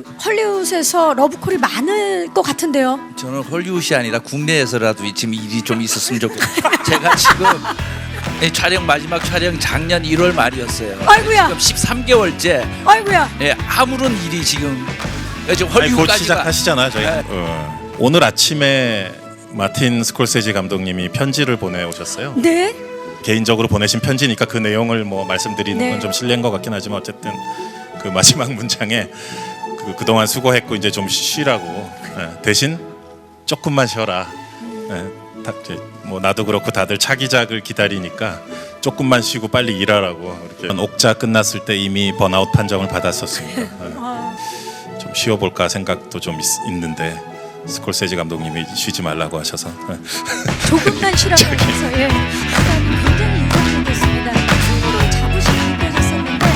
헐리우드에서 러브콜이 많을 것 같은데요. 저는 헐리우드이 아니라 국내에서라도 지금 일이 좀 있었으면 좋겠어요. 제가 지금 마지막 촬영 작년 1월 말이었어요. 아이고야. 지금 13개월째 아이고야. 아무런 일이 지금 곧 헐리우드까지가 시작하시잖아요, 저희. 오늘 아침에 마틴 스콜세지 감독님이 편지를 보내오셨어요. 네. 개인적으로 보내신 편지니까 그 내용을 뭐 말씀드리는 네. 건 좀 실례인 것 같긴 하지만 어쨌든 그 마지막 문장에 그동안 수고했고 이제 좀 쉬라고 대신 조금만 쉬어라. 뭐 나도 그렇고 다들 차기작을 기다리니까 조금만 쉬고 빨리 일하라고. 이렇게 옥자 끝났을 때 이미 번아웃 판정을 받았었습니다. 좀 쉬어볼까 생각도 좀 있는데 스콜세지 감독님이 쉬지 말라고 하셔서 조금만 쉬라고 해서 굉장히 인상이 됐습니다. 충분히 자부심이 느껴졌었는데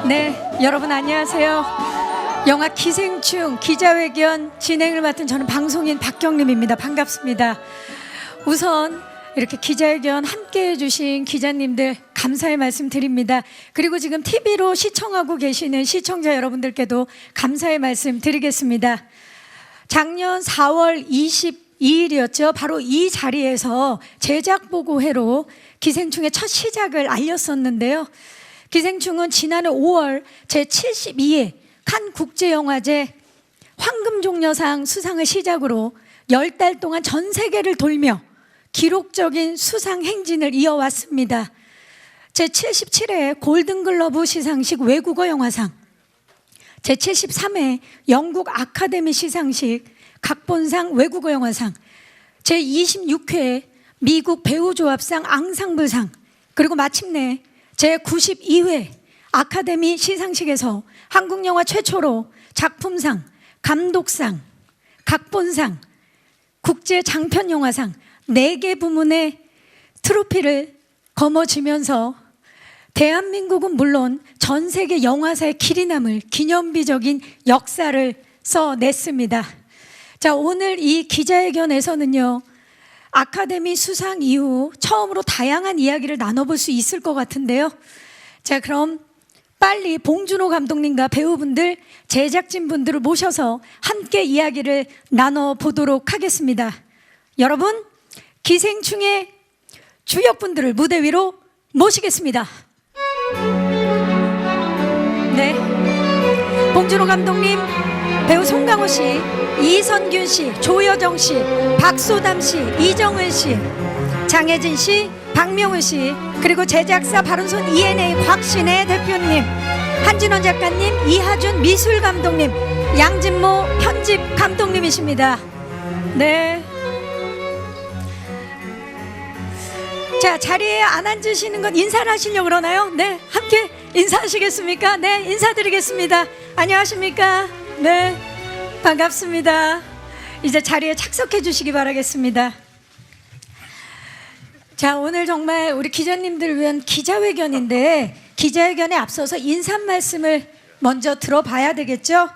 네, 여러분 안녕하세요. 영화 기생충 기자회견 진행을 맡은 저는 방송인 박경림입니다. 반갑습니다. 우선 이렇게 기자회견 함께 해주신 기자님들 감사의 말씀 드립니다. 그리고 지금 TV로 시청하고 계시는 시청자 여러분들께도 감사의 말씀 드리겠습니다. 작년 4월 22일이었죠. 바로 이 자리에서 제작보고회로 기생충의 첫 시작을 알렸었는데요. 기생충은 지난해 5월 제72회 칸 국제영화제 황금종려상 수상을 시작으로 10달 동안 전 세계를 돌며 기록적인 수상 행진을 이어왔습니다. 제77회 골든글러브 시상식 외국어 영화상, 제73회 영국 아카데미 시상식 각본상 외국어 영화상, 제26회 미국 배우조합상 앙상블상, 그리고 마침내 제92회 아카데미 시상식에서 한국 영화 최초로 작품상, 감독상, 각본상, 국제 장편 영화상 4개 부문의 트로피를 거머쥐면서 대한민국은 물론 전 세계 영화사의 길이 남을 기념비적인 역사를 써냈습니다. 자, 오늘 이 기자회견에서는요, 아카데미 수상 이후 처음으로 다양한 이야기를 나눠볼 수 있을 것 같은데요. 자, 그럼 빨리 봉준호 감독님과 배우분들, 제작진분들을 모셔서 함께 이야기를 나눠보도록 하겠습니다. 여러분, 기생충의 주역분들을 무대 위로 모시겠습니다. 네, 봉준호 감독님, 배우 송강호 씨, 이선균 씨, 조여정 씨, 박소담 씨, 이정은 씨, 장혜진 씨, 박명우 씨, 그리고 제작사 바른손 ENA 곽신혜 대표님, 한진원 작가님, 이하준 미술 감독님, 양진모 편집 감독님이십니다. 네. 자, 자리에 안 앉으시는 건 인사를 하시려고 그러나요? 네, 함께 인사하시겠습니까? 네, 인사드리겠습니다. 안녕하십니까? 네, 반갑습니다. 이제 자리에 착석해 주시기 바라겠습니다. 자, 오늘 정말 우리 기자님들을 위한 기자회견인데 기자회견에 앞서서 인사 말씀을 먼저 들어봐야 되겠죠?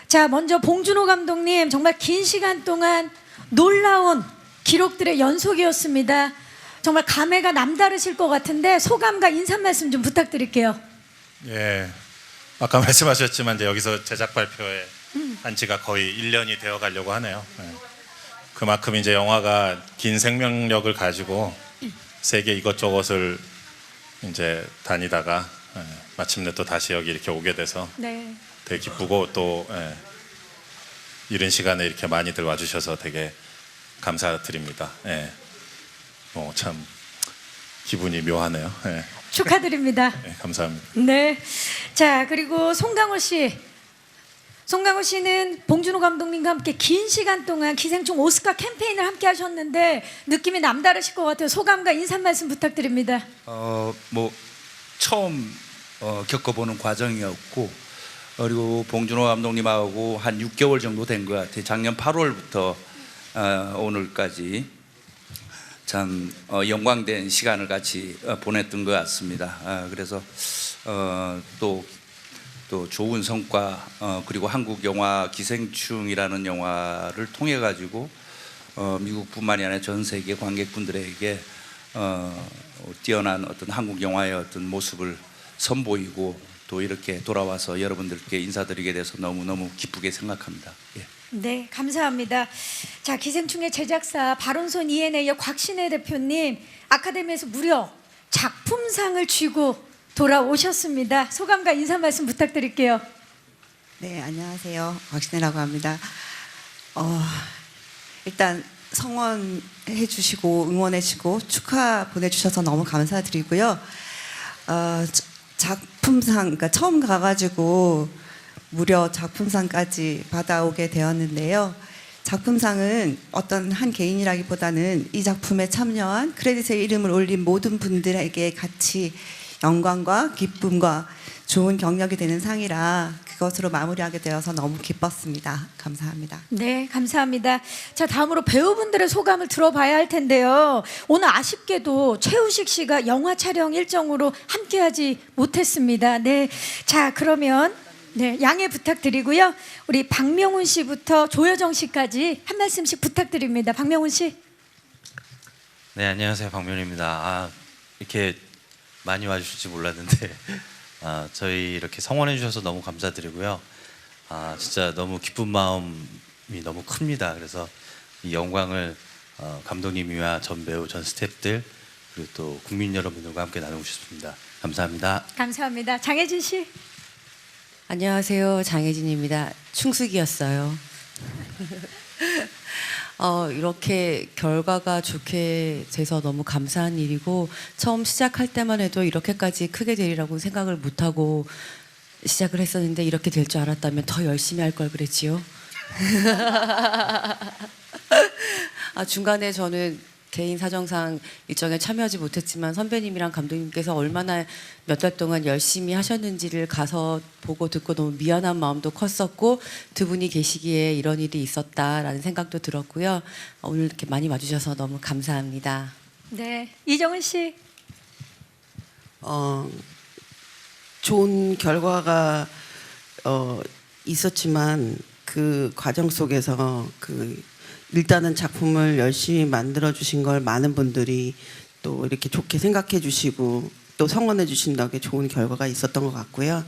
자, 먼저 봉준호 감독님, 정말 긴 시간 동안 놀라운 기록들의 연속이었습니다. 정말 감회가 남다르실 것 같은데 소감과 인사 말씀 좀 부탁드릴게요. 예, 아까 말씀하셨지만 이제 여기서 제작 발표에 한 지가 거의 1년이 되어 가려고 하네요. 그만큼 이제 영화가 긴 생명력을 가지고 세계 이것저것을 이제 다니다가 마침내 또 다시 여기 이렇게 오게 돼서 되게 기쁘고 또 이른 시간에 이렇게 많이들 와주셔서 되게 감사드립니다. 참 기분이 묘하네요. 축하드립니다. 감사합니다. 네. 자, 그리고 송강호 씨. 송강호 씨는 봉준호 감독님과 함께 긴 시간 동안 기생충 오스카 캠페인을 함께 하셨는데 느낌이 남다르실 것 같아요. 소감과 인사 말씀 부탁드립니다. 뭐 처음 겪어보는 과정이었고, 그리고 봉준호 감독님하고 한 6개월 정도 된 것 같아요. 작년 8월부터 오늘까지 참 영광된 시간을 같이 보냈던 것 같습니다. 그래서 또 좋은 성과, 그리고 한국 영화 기생충이라는 영화를 통해 가지고 미국뿐만이 아니라 전 세계 관객분들에게 뛰어난 어떤 한국 영화의 어떤 모습을 선보이고 또 이렇게 돌아와서 여러분들께 인사드리게 돼서 너무너무 기쁘게 생각합니다. 예. 네, 감사합니다. 자, 기생충의 제작사 바론손 ENA의 곽신혜 대표님, 아카데미에서 무려 작품상을 쥐고 돌아오셨습니다. 소감과 인사 말씀 부탁드릴게요. 네, 안녕하세요. 곽신혜라고 합니다. 일단 성원해 주시고 응원해 주시고 축하 보내주셔서 너무 감사드리고요. 작품상, 그러니까 처음 가가지고 무려 작품상까지 받아오게 되었는데요. 작품상은 어떤 한 개인이라기보다는 이 작품에 참여한 크레딧에 이름을 올린 모든 분들에게 같이 영광과 기쁨과 좋은 경력이 되는 상이라 그것으로 마무리하게 되어서 너무 기뻤습니다. 감사합니다. 네, 감사합니다. 자, 다음으로 배우분들의 소감을 들어봐야 할 텐데요. 오늘 아쉽게도 최우식 씨가 영화 촬영 일정으로 함께하지 못했습니다. 네, 자, 그러면 네, 양해 부탁드리고요. 우리 박명훈 씨부터 조여정 씨까지 한 말씀씩 부탁드립니다. 박명훈 씨. 네, 안녕하세요. 박명훈입니다. 이렇게 많이 와주실지 몰랐는데 저희 이렇게 성원해 주셔서 너무 감사드리고요. 진짜 너무 기쁜 마음이 너무 큽니다. 그래서 이 영광을 감독님이와 전 배우, 전 스태프들 그리고 또 국민 여러분들과 함께 나누고 싶습니다. 감사합니다. 감사합니다. 장혜진 씨. 안녕하세요. 장혜진입니다. 충숙이었어요. 이렇게 결과가 좋게 돼서 너무 감사한 일이고 처음 시작할 때만 해도 이렇게까지 크게 되리라고 생각을 못하고 시작을 했었는데 이렇게 될 줄 알았다면 더 열심히 할 걸 그랬지요. 중간에 저는 개인 사정상 일정에 참여하지 못했지만 선배님이랑 감독님께서 얼마나 몇 달 동안 열심히 하셨는지를 가서 보고 듣고 너무 미안한 마음도 컸었고 두 분이 계시기에 이런 일이 있었다라는 생각도 들었고요. 오늘 이렇게 많이 와주셔서 너무 감사합니다. 네, 이정은 씨. 좋은 결과가 있었지만 그 과정 속에서 일단은 작품을 열심히 만들어 주신 걸 많은 분들이 또 이렇게 좋게 생각해 주시고 또 성원해 주신 덕에 좋은 결과가 있었던 것 같고요.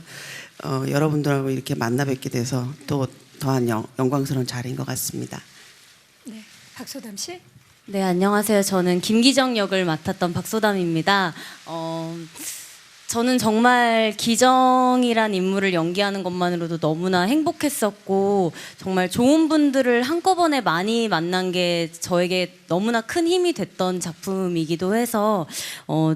여러분들하고 이렇게 만나 뵙게 돼서 또 더한 영광스러운 자리인 것 같습니다. 네, 박소담 씨. 네, 안녕하세요. 저는 김기정 역을 맡았던 박소담입니다. 저는 정말 기정이란 인물을 연기하는 것만으로도 너무나 행복했었고 정말 좋은 분들을 한꺼번에 많이 만난 게 저에게 너무나 큰 힘이 됐던 작품이기도 해서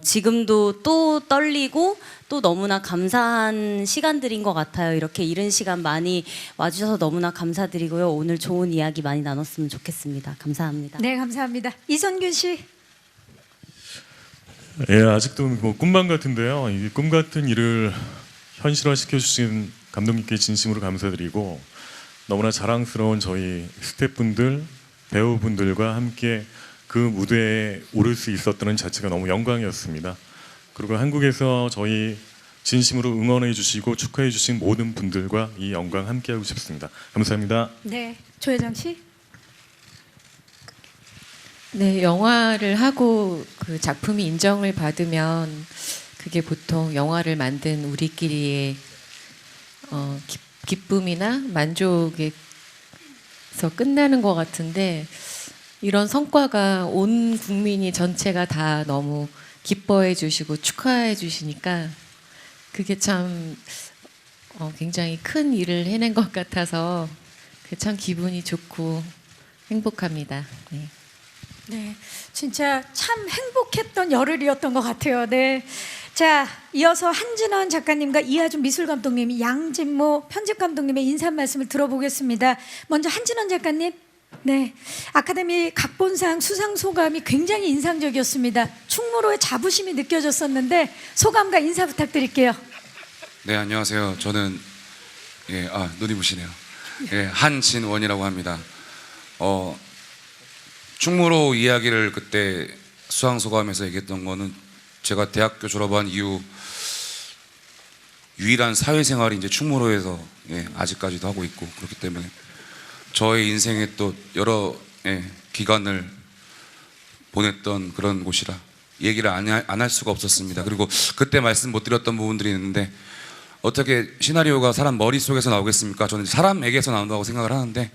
지금도 또 떨리고 또 너무나 감사한 시간들인 것 같아요. 이렇게 이른 시간 많이 와주셔서 너무나 감사드리고요. 오늘 좋은 이야기 많이 나눴으면 좋겠습니다. 감사합니다. 네, 감사합니다. 이선균 씨. 예, 아직도 뭐 꿈만 같은데요. 이 꿈 같은 일을 현실화시켜 주신 감독님께 진심으로 감사드리고 너무나 자랑스러운 저희 스태프분들, 배우분들과 함께 그 무대에 오를 수 있었다는 자체가 너무 영광이었습니다. 그리고 한국에서 저희 진심으로 응원해 주시고 축하해 주신 모든 분들과 이 영광 함께하고 싶습니다. 감사합니다. 네, 조혜정 씨. 네, 영화를 하고 그 작품이 인정을 받으면 그게 보통 영화를 만든 우리끼리의 기쁨이나 만족에서 끝나는 것 같은데 이런 성과가 온 국민이 전체가 다 너무 기뻐해 주시고 축하해 주시니까 그게 참 굉장히 큰 일을 해낸 것 같아서 참 기분이 좋고 행복합니다. 네. 네, 진짜 참 행복했던 열흘이었던 것 같아요. 네, 자, 이어서 한진원 작가님과 이하준 미술 감독님이 양진모 편집 감독님의 인사 말씀을 들어보겠습니다. 먼저 한진원 작가님. 네, 아카데미 각본상 수상 소감이 굉장히 인상적이었습니다. 충무로의 자부심이 느껴졌었는데 소감과 인사 부탁드릴게요. 네, 안녕하세요. 저는 눈이 부시네요. 한진원이라고 합니다. 충무로 이야기를 그때 수상 소감에서 얘기했던 거는 제가 대학교 졸업한 이후 유일한 사회생활이 이제 충무로에서 아직까지도 하고 있고 그렇기 때문에 저의 인생에 또 여러 기간을 보냈던 그런 곳이라 얘기를 안 할 수가 없었습니다. 그리고 그때 말씀 못 드렸던 부분들이 있는데 어떻게 시나리오가 사람 머릿속에서 나오겠습니까? 저는 사람에게서 나온다고 생각을 하는데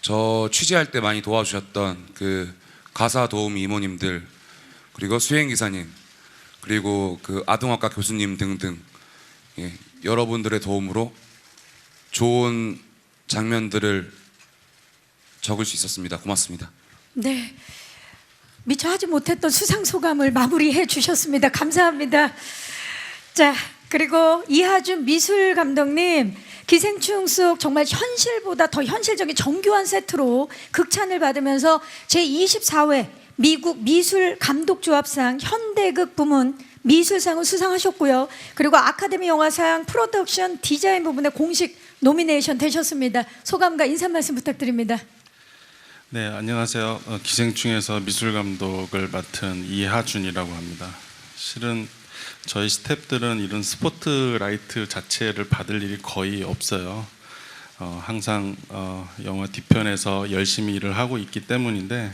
저 취재할 때 많이 도와주셨던 그 가사 도우미 이모님들, 그리고 수행기사님, 그리고 그 아동학과 교수님 등등, 예, 여러분들의 도움으로 좋은 장면들을 적을 수 있었습니다. 고맙습니다. 네, 미처 하지 못했던 수상 소감을 마무리해 주셨습니다. 감사합니다. 자, 그리고 이하준 미술 감독님, 기생충 속 정말 현실보다 더 현실적인 정교한 세트로 극찬을 받으면서 제24회 미국 미술 감독조합상 현대극 부문 미술상을 수상하셨고요. 그리고 아카데미 영화상 프로덕션 디자인 부분에 공식 노미네이션 되셨습니다. 소감과 인사 말씀 부탁드립니다. 네, 안녕하세요. 기생충에서 미술 감독을 맡은 이하준이라고 합니다. 실은 저희 스태프들은 이런 스포트라이트 자체를 받을 일이 거의 없어요. 항상 영화 뒤편에서 열심히 일을 하고 있기 때문인데,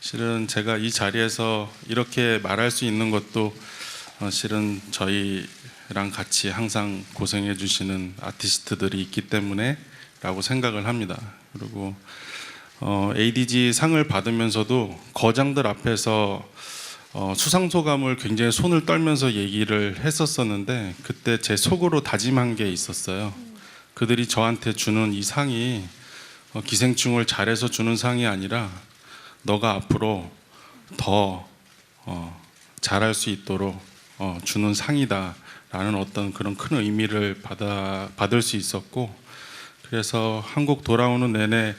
실은 제가 이 자리에서 이렇게 말할 수 있는 것도 실은 저희랑 같이 항상 고생해 주시는 아티스트들이 있기 때문에 라고 생각을 합니다. 그리고 ADG 상을 받으면서도 거장들 앞에서 수상소감을 굉장히 손을 떨면서 얘기를 했었었는데, 그때 제 속으로 다짐한 게 있었어요. 그들이 저한테 주는 이 상이 기생충을 잘해서 주는 상이 아니라 너가 앞으로 더 잘할 수 있도록 주는 상이다 라는 어떤 그런 큰 의미를 받을 수 있었고, 그래서 한국 돌아오는 내내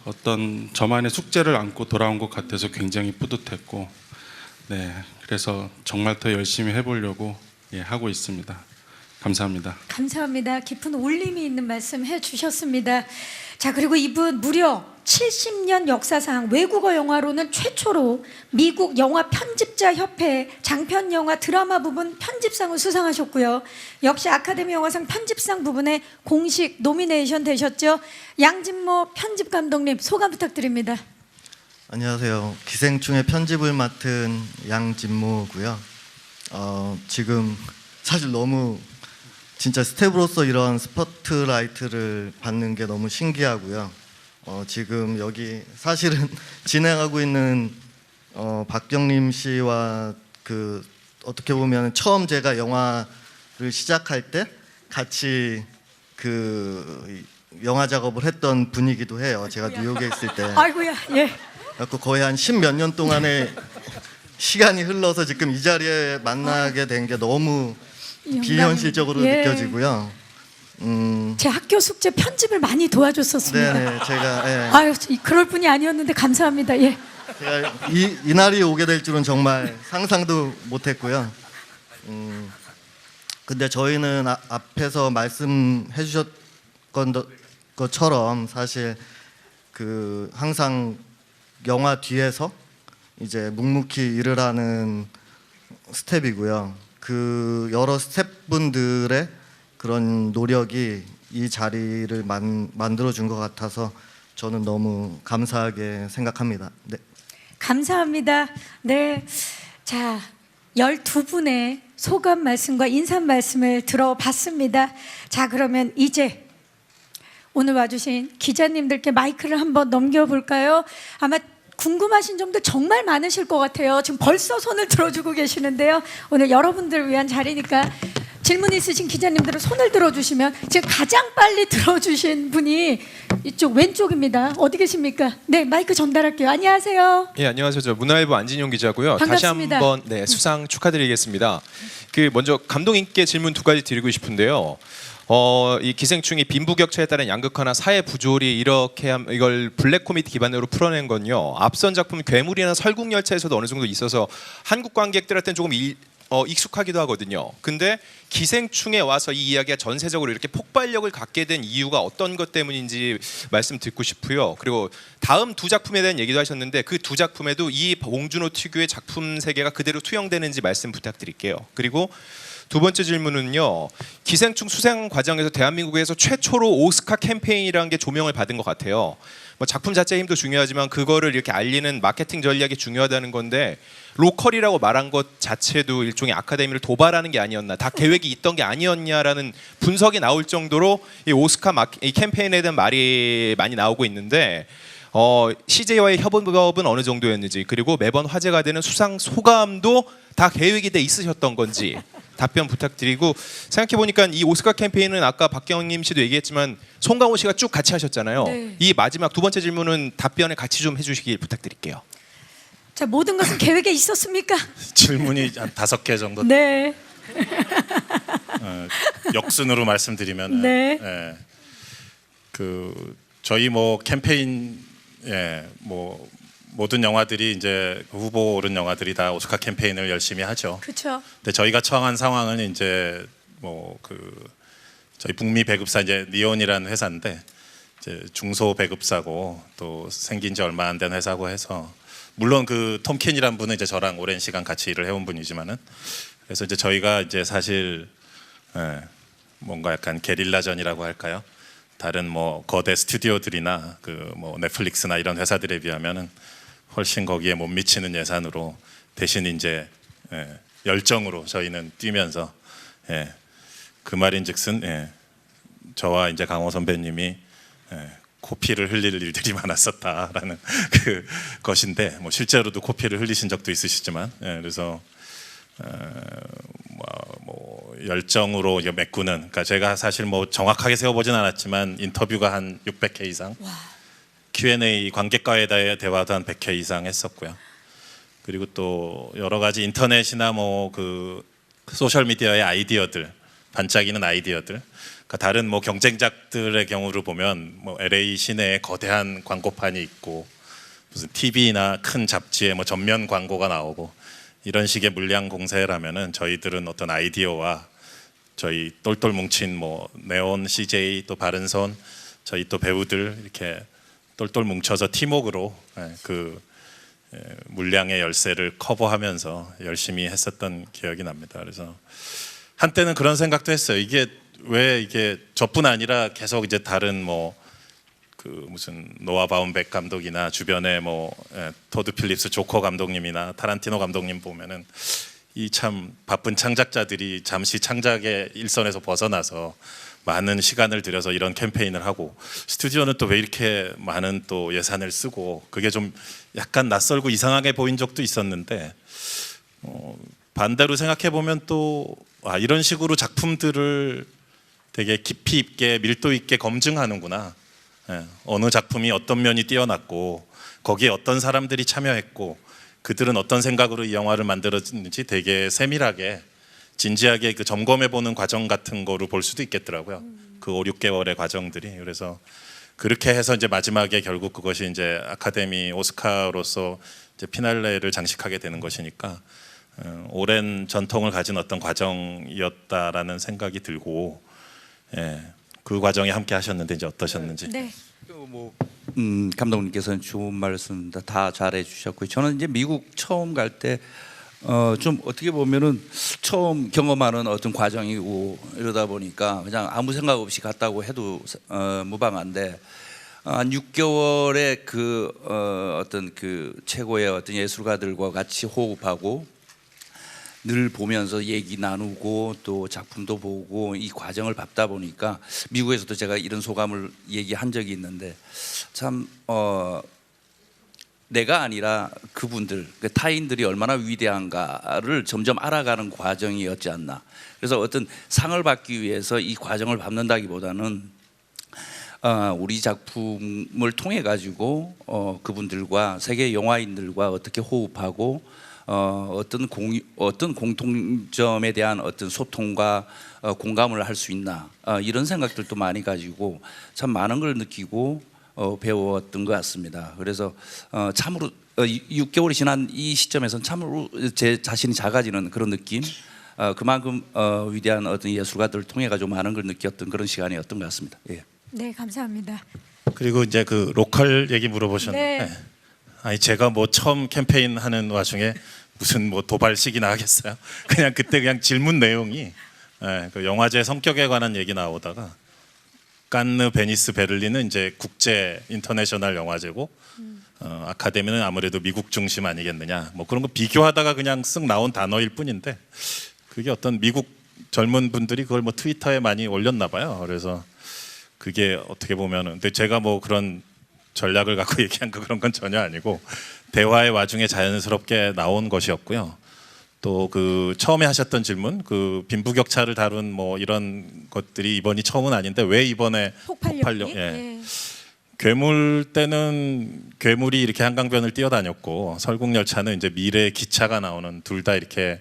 어떤 저만의 숙제를 안고 돌아온 것 같아서 굉장히 뿌듯했고, 네, 그래서 정말 더 열심히 해보려고 하고 있습니다. 감사합니다. 감사합니다. 깊은 울림이 있는 말씀 해주셨습니다. 자, 그리고 이분 무려 70년 역사상 외국어 영화로는 최초로 미국 영화 편집자 협회 장편 영화 드라마 부분 편집상을 수상하셨고요. 역시 아카데미 영화상 편집상 부분에 공식 노미네이션 되셨죠. 양진모 편집 감독님 소감 부탁드립니다. 안녕하세요. 기생충의 편집을 맡은 양진모고요. 지금 사실 너무 진짜 스텝으로서 이런 스포트라이트를 받는 게 너무 신기하고요. 지금 여기 사실은 진행하고 있는 박경림 씨와 그 어떻게 보면 처음 제가 영화를 시작할 때 같이 그 영화 작업을 했던 분이기도 해요. 제가 뉴욕에 있을 때. 아이고야, 예. 그래서 거의 한 10몇 년 동안의 시간이 흘러서 지금 이 자리에 만나게 된 게 너무 비현실적으로 예. 느껴지고요. 제 학교 숙제 편집을 많이 도와줬었습니다. 네네, 제가 아유, 그럴 분이 아니었는데 감사합니다. 예. 제가 이 날이 오게 될 줄은 정말 상상도 못했고요. 근데 저희는 앞에서 말씀해 주셨던 것처럼 사실 그 항상 영화 뒤에서 이제 묵묵히 일을 하는 스텝이고요. 그 여러 스텝분들의 그런 노력이 이 자리를 만들어 준 것 같아서 저는 너무 감사하게 생각합니다. 네. 감사합니다. 네. 자, 12분의 소감 말씀과 인사 말씀을 들어봤습니다. 자, 그러면 이제 오늘 와주신 기자님들께 마이크를 한번 넘겨볼까요? 아마 궁금하신 점도 정말 많으실 것 같아요. 지금 벌써 손을 들어주고 계시는데요. 오늘 여러분들을 위한 자리니까 질문 있으신 기자님들은 손을 들어주시면, 지금 가장 빨리 들어주신 분이 이쪽 왼쪽입니다. 어디 계십니까? 네, 마이크 전달할게요. 안녕하세요. 예, 안녕하세요. 저 문화일보 안진용 기자고요. 반갑습니다. 다시 한번 수상 축하드리겠습니다. 그 먼저 감독님께 질문 두 가지 드리고 싶은데요. 이 기생충이 빈부격차에 따른 양극화나 사회 부조리 이렇게 이걸 블랙 코미디 기반으로 풀어낸 건요. 앞선 작품 괴물이나 설국열차에서도 어느 정도 있어서 한국 관객들한테는 조금 익숙하기도 하거든요. 근데 기생충에 와서 이 이야기가 전세적으로 이렇게 폭발력을 갖게 된 이유가 어떤 것 때문인지 말씀 듣고 싶고요. 그리고 다음 두 작품에 대한 얘기도 하셨는데 그 두 작품에도 이 봉준호 특유의 작품 세계가 그대로 투영되는지 말씀 부탁드릴게요. 그리고 두 번째 질문은요. 기생충 수상 과정에서 대한민국에서 최초로 오스카 캠페인이라는 게 조명을 받은 것 같아요. 뭐 작품 자체의 힘도 중요하지만 그거를 이렇게 알리는 마케팅 전략이 중요하다는 건데 로컬이라고 말한 것 자체도 일종의 아카데미를 도발하는 게 아니었나, 다 계획이 있던 게 아니었냐라는 분석이 나올 정도로 이 오스카 이 캠페인에 대한 말이 많이 나오고 있는데 CJ와의 협업은 어느 정도였는지, 그리고 매번 화제가 되는 수상 소감도 다 계획이 돼 있으셨던 건지 답변 부탁드리고, 생각해보니까 이 오스카 캠페인은 아까 박경림 씨도 얘기했지만 송강호 씨가 쭉 같이 하셨잖아요. 네. 이 마지막 두 번째 질문은 답변을 같이 좀 해주시길 부탁드릴게요. 자, 모든 것은 계획에 있었습니까? 질문이 한 5개 정도. 네. 역순으로 말씀드리면, 네. 그 저희 뭐 캠페인, 뭐 모든 영화들이 이제 후보 오른 영화들이 다 오스카 캠페인을 열심히 하죠. 그렇죠. 근데 저희가 처한 상황은 이제 뭐 저희 북미 배급사 이제 니온이라는 회사인데 이제 중소 배급사고 또 생긴 지 얼마 안 된 회사고 해서, 물론 그 톰킨이란 분은 이제 저랑 오랜 시간 같이 일을 해온 분이지만은, 그래서 이제 저희가 이제 사실 뭔가 약간 게릴라전이라고 할까요? 다른 뭐 거대 스튜디오들이나 그 뭐 넷플릭스나 이런 회사들에 비하면은 훨씬 거기에 못 미치는 예산으로 대신 이제 열정으로 저희는 뛰면서, 그 말인즉슨 저와 이제 강호 선배님이 코피를 흘릴 일들이 많았었다라는 그 것인데, 뭐 실제로도 코피를 흘리신 적도 있으시지만, 그래서 뭐 열정으로 이제 메꾸는, 그러니까 제가 사실 뭐 정확하게 세워보진 않았지만 인터뷰가 한 600회 이상, Q&A 관객과의 대화도 한 100회 이상 했었고요. 그리고 또 여러 가지 인터넷이나 뭐 그 소셜 미디어의 아이디어들, 반짝이는 아이디어들, 그러니까 다른 뭐 경쟁작들의 경우를 보면 뭐 LA 시내에 거대한 광고판이 있고 무슨 TV나 큰 잡지에 뭐 전면 광고가 나오고 이런 식의 물량 공세라면은 저희들은 어떤 아이디어와 저희 똘똘 뭉친 뭐 네온, CJ, 또 바른손, 저희 또 배우들 이렇게 똘똘 뭉쳐서 팀워크로 그 물량의 열쇠를 커버하면서 열심히 했었던 기억이 납니다. 그래서 한때는 그런 생각도 했어요. 이게 왜 이게 저뿐 아니라 계속 이제 다른 뭐 그 무슨 노아 바움백 감독이나 주변에 뭐 토드 필립스 조커 감독님이나 타란티노 감독님 보면은 이 참 바쁜 창작자들이 잠시 창작의 일선에서 벗어나서 많은 시간을 들여서 이런 캠페인을 하고, 스튜디오는 또 왜 이렇게 많은 또 예산을 쓰고, 그게 좀 약간 낯설고 이상하게 보인 적도 있었는데, 반대로 생각해 보면 또 이런 식으로 작품들을 되게 깊이 있게 밀도 있게 검증하는구나. 어느 작품이 어떤 면이 뛰어났고 거기에 어떤 사람들이 참여했고 그들은 어떤 생각으로 이 영화를 만들었는지 되게 세밀하게 진지하게 그 점검해보는 과정 같은 거로 볼 수도 있겠더라고요. 그 5, 6개월의 과정들이. 그래서 그렇게 해서 이제 마지막에 결국 그것이 이제 아카데미 오스카로서 이제 피날레를 장식하게 되는 것이니까 오랜 전통을 가진 어떤 과정이었다라는 생각이 들고, 그 과정에 함께 하셨는데 이제 어떠셨는지. 네. 감독님께서는 좋은 말씀 다 잘해 주셨고요. 저는 이제 미국 처음 갈 때 좀 어떻게 보면은 처음 경험하는 어떤 과정이고 이러다 보니까 그냥 아무 생각 없이 갔다고 해도 무방한데, 한 6개월의 그 어떤 그 최고의 어떤 예술가들과 같이 호흡하고 늘 보면서 얘기 나누고 또 작품도 보고 이 과정을 밟다 보니까, 미국에서도 제가 이런 소감을 얘기한 적이 있는데, 참 내가 아니라 그분들, 타인들이 얼마나 위대한가를 점점 알아가는 과정이었지 않나. 그래서 어떤 상을 받기 위해서 이 과정을 밟는다기보다는 우리 작품을 통해 가지고 그분들과 세계 영화인들과 어떻게 호흡하고 어떤 공통점에 대한 어떤 소통과 공감을 할 수 있나, 이런 생각들도 많이 가지고 참 많은 걸 느끼고 배웠던 것 같습니다. 그래서 참으로 6개월이 지난 이 시점에서는 참으로 제 자신이 작아지는 그런 느낌, 그만큼 위대한 어떤 예술가들을 통해 가지고 많은 걸 느꼈던 그런 시간이었던 것 같습니다. 예. 네, 감사합니다. 그리고 이제 그 로컬 얘기 물어보셨는데, 네. 아니 제가 뭐 처음 캠페인 하는 와중에 무슨 뭐 도발식이나 하겠어요? 그냥 그때 그냥 질문 내용이 그 영화제 성격에 관한 얘기 나오다가 칸느, 베니스, 베를린은 이제 국제 인터내셔널 영화제고 아카데미는 아무래도 미국 중심 아니겠느냐 뭐 그런 거 비교하다가 그냥 쓱 나온 단어일 뿐인데 그게 어떤 미국 젊은 분들이 그걸 뭐 트위터에 많이 올렸나 봐요. 그래서 그게 어떻게 보면은 근데 제가 뭐 그런 전략을 갖고 얘기한 거 그런 건 전혀 아니고 대화의 와중에 자연스럽게 나온 것이었고요. 또 그 처음에 하셨던 질문, 그 빈부격차를 다룬 뭐 이런 것들이 이번이 처음은 아닌데 왜 이번에 폭발력? 예. 괴물 때는 괴물이 이렇게 한강변을 뛰어다녔고 설국열차는 이제 미래의 기차가 나오는 둘 다 이렇게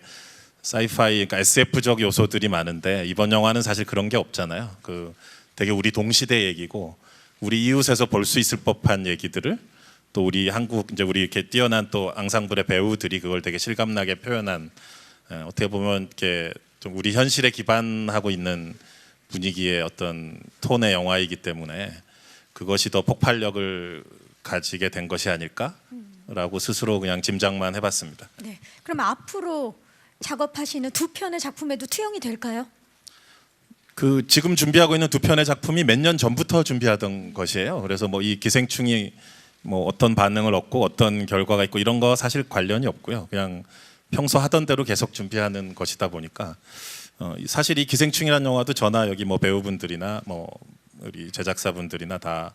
사이파이, 그러니까 SF적 요소들이 많은데 이번 영화는 사실 그런 게 없잖아요. 그 되게 우리 동시대 얘기고 우리 이웃에서 볼 수 있을 법한 얘기들을 또 우리 한국 이제 우리 이렇게 뛰어난 또 앙상블의 배우들이 그걸 되게 실감나게 표현한 어떻게 보면 이렇게 좀 우리 현실에 기반하고 있는 분위기의 어떤 톤의 영화이기 때문에 그것이 더 폭발력을 가지게 된 것이 아닐까라고 스스로 그냥 짐작만 해봤습니다. 네. 그럼 앞으로 작업하시는 두 편의 작품에도 투영이 될까요? 그 지금 준비하고 있는 두 편의 작품이 몇 년 전부터 준비하던 것이에요. 그래서 뭐 이 기생충이 뭐 어떤 반응을 얻고 어떤 결과가 있고 이런 거 사실 관련이 없고요. 그냥 평소 하던 대로 계속 준비하는 것이다 보니까 사실 이 기생충이라는 영화도 저나 여기 뭐 배우분들이나 뭐 우리 제작사분들이나 다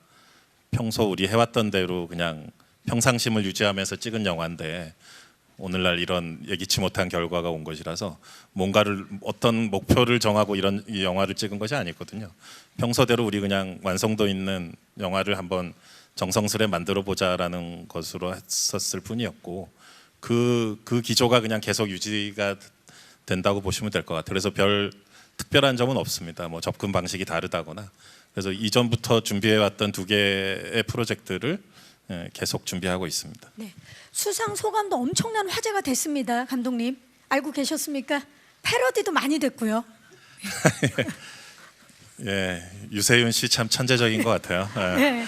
평소 우리 해왔던 대로 그냥 평상심을 유지하면서 찍은 영화인데 오늘날 이런 예기치 못한 결과가 온 것이라서 뭔가를 어떤 목표를 정하고 이런 이 영화를 찍은 것이 아니거든요. 평소대로 우리 그냥 완성도 있는 영화를 한번 정성스레 만들어 보자라는 것으로 했었을 뿐이었고 그 기조가 그냥 계속 유지가 된다고 보시면 될 것 같아요. 그래서 별 특별한 점은 없습니다. 뭐 접근 방식이 다르다거나 그래서 이전부터 준비해왔던 두 개의 프로젝트를 계속 준비하고 있습니다. 네. 수상 소감도 엄청난 화제가 됐습니다. 감독님 알고 계셨습니까? 패러디도 많이 됐고요. 예, 유세윤 씨 참 천재적인 것 같아요. 예. 네.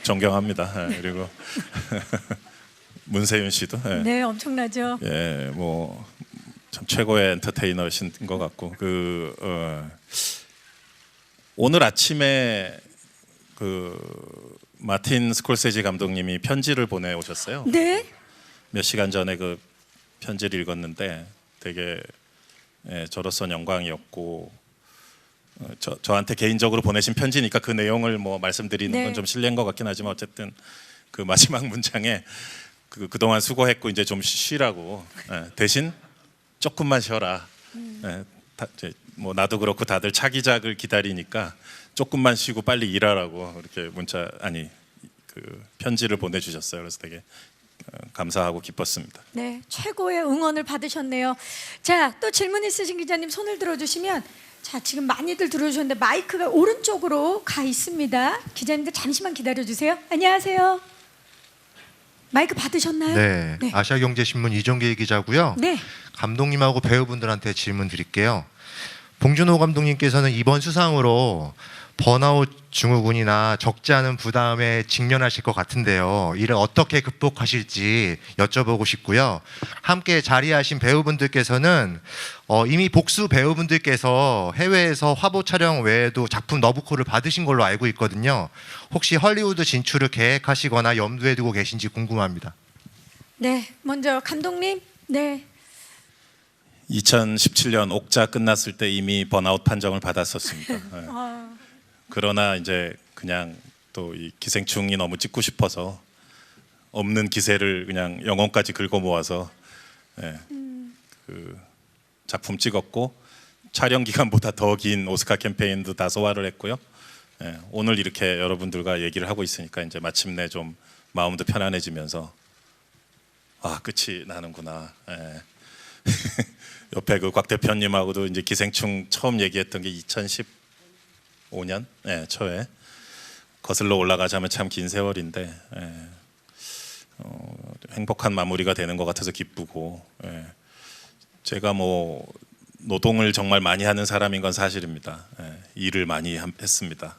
존경합니다. 예, 그리고 문세윤 씨도 네, 엄청나죠. 예, 뭐 참 최고의 엔터테이너신 것 같고 오늘 아침에 그 마틴 스콜세지 감독님이 편지를 보내오셨어요. 네. 몇 시간 전에 그 편지를 읽었는데 되게 저로서는 영광이었고 저한테 개인적으로 보내신 편지니까 그 내용을 뭐 말씀드리는 건 좀 실례인 것 같긴 하지만 어쨌든 그 마지막 문장에 그동안 수고했고 이제 좀 쉬라고 대신 조금만 쉬어라. 뭐 나도 그렇고 다들 차기작을 기다리니까 조금만 쉬고 빨리 일하라고 이렇게 그 편지를 보내주셨어요. 그래서 되게 감사하고 기뻤습니다. 네, 최고의 응원을 받으셨네요. 자, 또 질문 있으신 기자님 손을 들어주시면 자, 지금 많이들 들어주셨는데 마이크가 오른쪽으로 가 있습니다. 기자님들 잠시만 기다려주세요. 안녕하세요. 마이크 받으셨나요? 네, 아시아경제신문 이종계 기자고요. 네. 감독님하고 배우분들한테 질문 드릴게요. 봉준호 감독님께서는 이번 수상으로 번아웃 증후군이나 적지 않은 부담에 직면하실 것 같은데요. 이를 어떻게 극복하실지 여쭤보고 싶고요. 함께 자리하신 배우분들께서는 이미 복수 배우분들께서 해외에서 화보 촬영 외에도 작품 너브콜을 받으신 걸로 알고 있거든요. 혹시 헐리우드 진출을 계획하시거나 염두에 두고 계신지 궁금합니다. 네, 먼저 감독님. 네. 2017년 옥자 끝났을 때 이미 번아웃 판정을 받았었습니다. 네. 그러나 이제 그냥 또 이 기생충이 너무 찍고 싶어서 없는 기세를 그냥 영혼까지 긁어 모아서 그 작품 찍었고 촬영 기간보다 더 긴 오스카 캠페인도 다 소화를 했고요. 오늘 이렇게 여러분들과 얘기를 하고 있으니까 이제 마침내 좀 마음도 편안해지면서 아 끝이 나는구나. 옆에 그 곽 대표님하고도 이제 기생충 처음 얘기했던 게 2015년 초에 거슬러 올라가자면 참 긴 세월인데 행복한 마무리가 되는 것 같아서 기쁘고 제가 뭐 노동을 정말 많이 하는 사람인 건 사실입니다. 일을 많이 했습니다.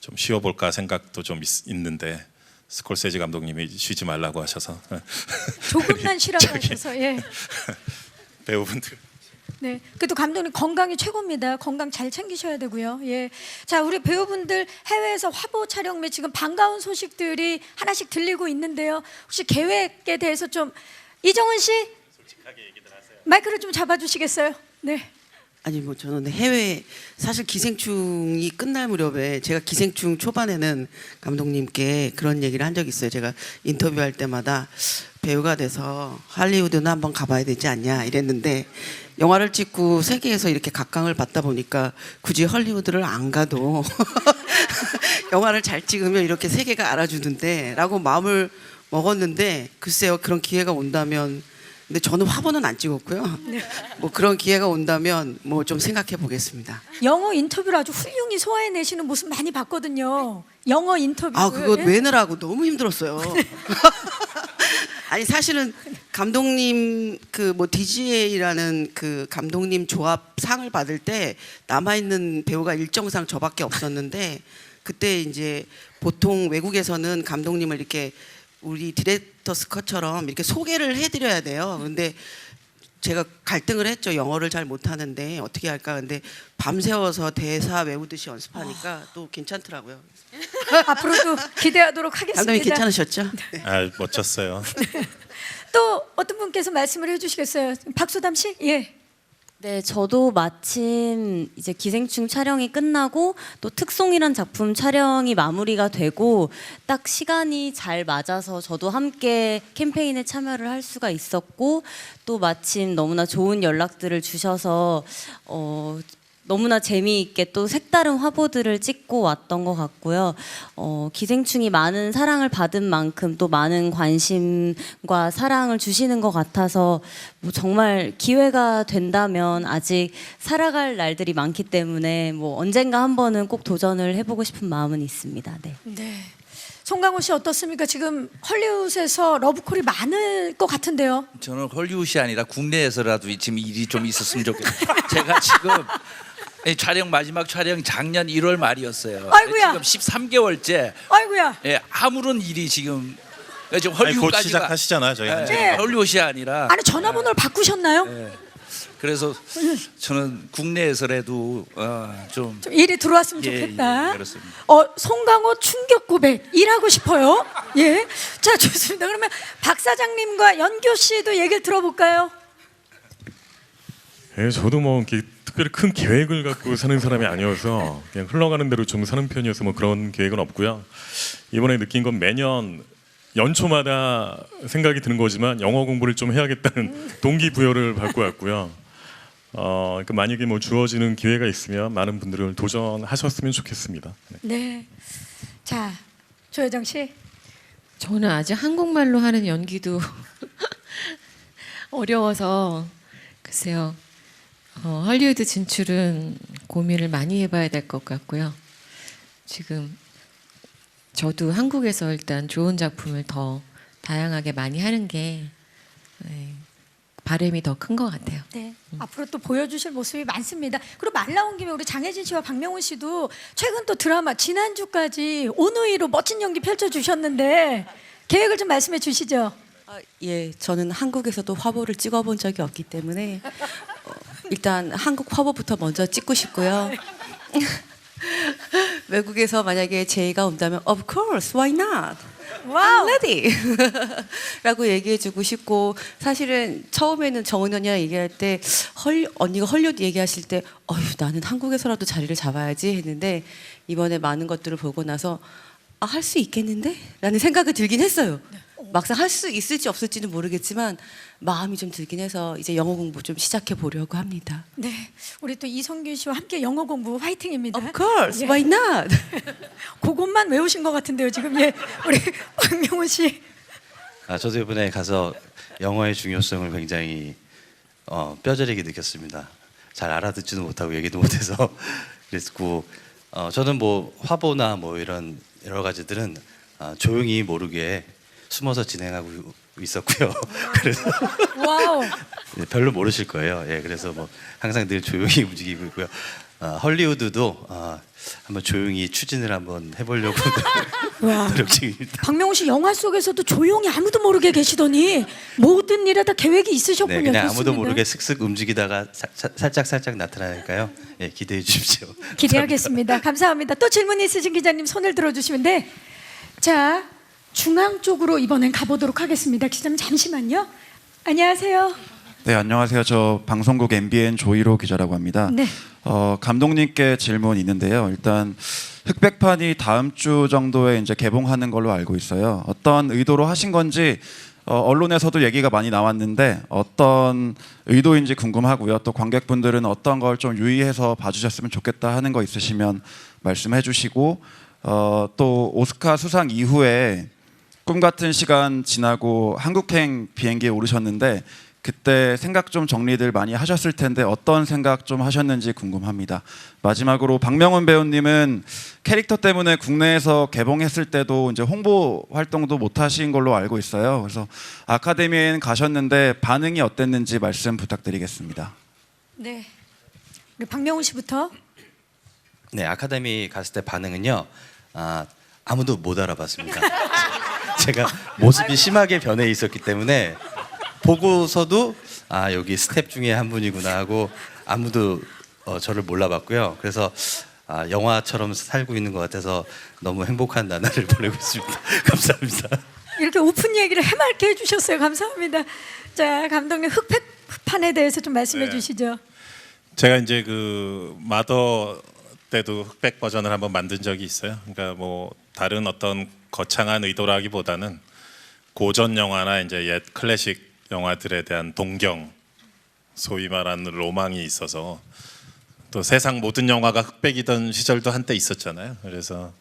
좀 쉬어볼까 생각도 좀 있는데 스콜세지 감독님이 쉬지 말라고 하셔서 조금만 쉬라고 저기 하셔서 예. 배우분들. 네. 그래도 감독님 건강이 최고입니다. 건강 잘 챙기셔야 되고요. 예. 자, 우리 배우분들 해외에서 화보 촬영 및 지금 반가운 소식들이 하나씩 들리고 있는데요. 혹시 계획에 대해서 좀 이정은 씨 마이크를 좀 잡아주시겠어요? 네. 아니 뭐 저는 해외 사실 기생충이 끝날 무렵에 제가 기생충 초반에는 감독님께 그런 얘기를 한 적이 있어요. 제가 인터뷰할 때마다 배우가 돼서 할리우드는 한번 가봐야 되지 않냐 이랬는데 영화를 찍고 세계에서 이렇게 각광을 받다 보니까 굳이 헐리우드를 안 가도 영화를 잘 찍으면 이렇게 세계가 알아주는데 라고 마음을 먹었는데 글쎄요 그런 기회가 온다면 근데 저는 화보는 안 찍었고요. 뭐 그런 기회가 온다면 뭐 좀 생각해 보겠습니다. 영어 인터뷰를 아주 훌륭히 소화해내시는 모습 많이 봤거든요. 영어 인터뷰. 아 그거 예? 외느라고 너무 힘들었어요. 아니 사실은 감독님 그 뭐 DGA라는 그 감독님 조합 상을 받을 때 남아 있는 배우가 일정상 저밖에 없었는데 그때 이제 보통 외국에서는 감독님을 이렇게 우리 디렉터스 컷처럼 이렇게 소개를 해드려야 돼요. 근데 제가 갈등을 했죠. 영어를 잘 못하는데 어떻게 할까. 근데 밤새워서 대사 외우듯이 연습하니까 또 괜찮더라고요. 앞으로도 기대하도록 하겠습니다. 감독님 괜찮으셨죠? 네. 아 멋졌어요. 또 어떤 분께서 말씀을 해주시겠어요? 박수담 씨? 예. 네, 저도 마침 이제 기생충 촬영이 끝나고 또 특송이란 작품 촬영이 마무리가 되고 딱 시간이 잘 맞아서 저도 함께 캠페인에 참여를 할 수가 있었고 또 마침 너무나 좋은 연락들을 주셔서 너무나 재미있게 또 색다른 화보들을 찍고 왔던 것 같고요. 기생충이 많은 사랑을 받은 만큼 또 많은 관심과 사랑을 주시는 것 같아서 뭐 정말 기회가 된다면 아직 살아갈 날들이 많기 때문에 뭐 언젠가 한 번은 꼭 도전을 해보고 싶은 마음은 있습니다. 네. 네. 송강호 씨 어떻습니까? 지금 헐리우드에서 러브콜이 많을 것 같은데요. 저는 헐리우드이 아니라 국내에서라도 지금 일이 좀 있었으면 좋겠어요. 제가 지금 마지막 촬영 작년 1월 말이었어요. 아이고야. 지금 13개월째 아이고야. 아무런 일이 지금 곧 헐리우드까지가 시작하시잖아요, 저희. 네. 헐리우드이 아니라 아니 전화번호를 바꾸셨나요? 그래서 저는 국내에서라도 좀 일이 들어왔으면 예, 좋겠다. 예, 그렇습니다. 송강호 충격 고백 일하고 싶어요. 예. 자 좋습니다. 그러면 박 사장님과 연교 씨도 얘기를 들어볼까요? 예, 저도 뭐 이렇게 특별히 큰 계획을 갖고 사는 사람이 아니어서 그냥 흘러가는 대로 좀 사는 편이어서 뭐 그런 계획은 없고요. 이번에 느낀 건 매년 연초마다 생각이 드는 거지만 영어 공부를 좀 해야겠다는 동기부여를 받고 왔고요. 그러니까 만약에 뭐 주어지는 기회가 있으면 많은 분들을 도전하셨으면 좋겠습니다. 네. 네. 자 조여정 씨. 저는 아직 한국말로 하는 연기도 어려워서 글쎄요. 헐리우드 진출은 고민을 많이 해봐야 될 것 같고요. 지금 저도 한국에서 일단 좋은 작품을 더 다양하게 많이 하는 게 바람이 더 큰 것 같아요. 네. 앞으로 또 보여주실 모습이 많습니다. 그리고 말 나온 김에 우리 장혜진 씨와 박명훈 씨도 최근 또 드라마 지난주까지 온우이로 멋진 연기 펼쳐주셨는데 계획을 좀 말씀해 주시죠. 예, 저는 한국에서도 화보를 찍어본 적이 없기 때문에 일단 한국 화보부터 먼저 찍고 싶고요. 외국에서 만약에 제의가 온다면 Of course, why not? 와우. I'm ready. 라고 얘기해주고 싶고 사실은 처음에는 정은 언니랑 얘기할 때 언니가 헐리우드 얘기하실 때 나는 한국에서라도 자리를 잡아야지 했는데 이번에 많은 것들을 보고 나서 할 수 있겠는데? 라는 생각이 들긴 했어요. 막상 할 수 있을지 없을지는 모르겠지만 마음이 좀 들긴 해서 이제 영어 공부 좀 시작해 보려고 합니다. 네, 우리 또 이성균 씨와 함께 영어 공부 화이팅입니다. Of course, why not? 그것만 외우신 것 같은데요, 지금. 예, 우리 박명훈 씨. 저도 이번에 가서 영어의 중요성을 굉장히 뼈저리게 느꼈습니다. 잘 알아듣지도 못하고 얘기도 못해서 그랬고 저는 뭐 화보나 뭐 이런 여러 가지들은 조용히 모르게 숨어서 진행하고 있었고요. 그래서 와우. 별로 모르실 거예요. 예, 그래서 뭐 항상 늘 조용히 움직이고 있고요. 헐리우드도 한번 조용히 추진을 한번 해보려고 와. 노력 중입니다. 박명훈 씨 영화 속에서도 조용히 아무도 모르게 계시더니 모든 일에 다 계획이 있으셨군요. 네, 그냥 아무도 좋습니다. 모르게 슥슥 움직이다가 살짝 나타나니까요. 예, 기대해 주십시오. 기대하겠습니다. 감사합니다. 또 질문 있으신 기자님 손을 들어주시면 돼. 자, 중앙 쪽으로 이번엔 가보도록 하겠습니다. 기자님 잠시만요. 안녕하세요. 네, 안녕하세요. 저 방송국 MBN 조이로 기자라고 합니다. 네. 감독님께 질문 있는데요. 일단 흑백판이 다음 주 정도에 이제 개봉하는 걸로 알고 있어요. 어떤 의도로 하신 건지 언론에서도 얘기가 많이 나왔는데 어떤 의도인지 궁금하고요. 또 관객분들은 어떤 걸 좀 유의해서 봐주셨으면 좋겠다 하는 거 있으시면 말씀해 주시고 또 오스카 수상 이후에 꿈 같은 시간 지나고 한국행 비행기에 오르셨는데 그때 생각 좀 정리들 많이 하셨을 텐데 어떤 생각 좀 하셨는지 궁금합니다. 마지막으로 박명훈 배우님은 캐릭터 때문에 국내에서 개봉했을 때도 이제 홍보 활동도 못 하신 걸로 알고 있어요. 그래서 아카데미에는 가셨는데 반응이 어땠는지 말씀 부탁드리겠습니다. 네. 우리 박명훈 씨부터. 네, 아카데미 갔을 때 반응은요. 아무도 못 알아봤습니다. 제가 모습이 심하게 변해 있었기 때문에 보고서도 여기 스텝 중에 한 분이구나 하고 아무도 저를 몰라봤고요. 그래서 영화처럼 살고 있는 것 같아서 너무 행복한 나날을 보내고 있습니다. 감사합니다. 이렇게 오픈 얘기를 해맑게 해주셨어요. 감사합니다. 자, 감독님 흑백판에 대해서 좀 말씀해 네. 주시죠. 제가 이제 그 마더 때도 흑백 버전을 한번 만든 적이 있어요. 그러니까 뭐 다른 어떤 거창한 의도라기보다는 고전 영화나 이제 옛 클래식 영화들에 대한 동경, 소위 말하는 로망이 있어서 또 세상 모든 영화가 흑백이던 시절도 한때 있었잖아요. 그래서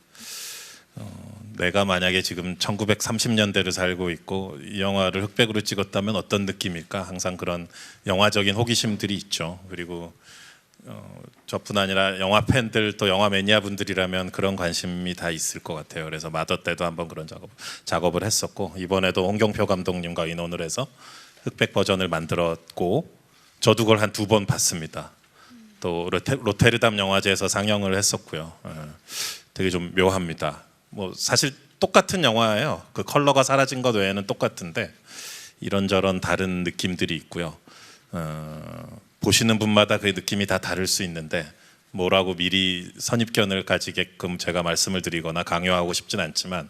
내가 만약에 지금 1930년대를 살고 있고 이 영화를 흑백으로 찍었다면 어떤 느낌일까? 항상 그런 영화적인 호기심들이 있죠. 그리고 저뿐 아니라 영화 팬들 또 영화 매니아 분들이라면 그런 관심이 다 있을 것 같아요. 그래서 마더 때도 한번 그런 작업을 했었고 이번에도 홍경표 감독님과 의논을 해서 흑백 버전을 만들었고 저도 그걸 한 2번 봤습니다. 또 로테르담 영화제에서 상영을 했었고요. 되게 좀 묘합니다. 뭐 사실 똑같은 영화예요. 그 컬러가 사라진 것 외에는 똑같은데 이런저런 다른 느낌들이 있고요. 보시는 분마다 그 느낌이 다 다를 수 있는데 뭐라고 미리 선입견을 가지게끔 제가 말씀을 드리거나 강요하고 싶진 않지만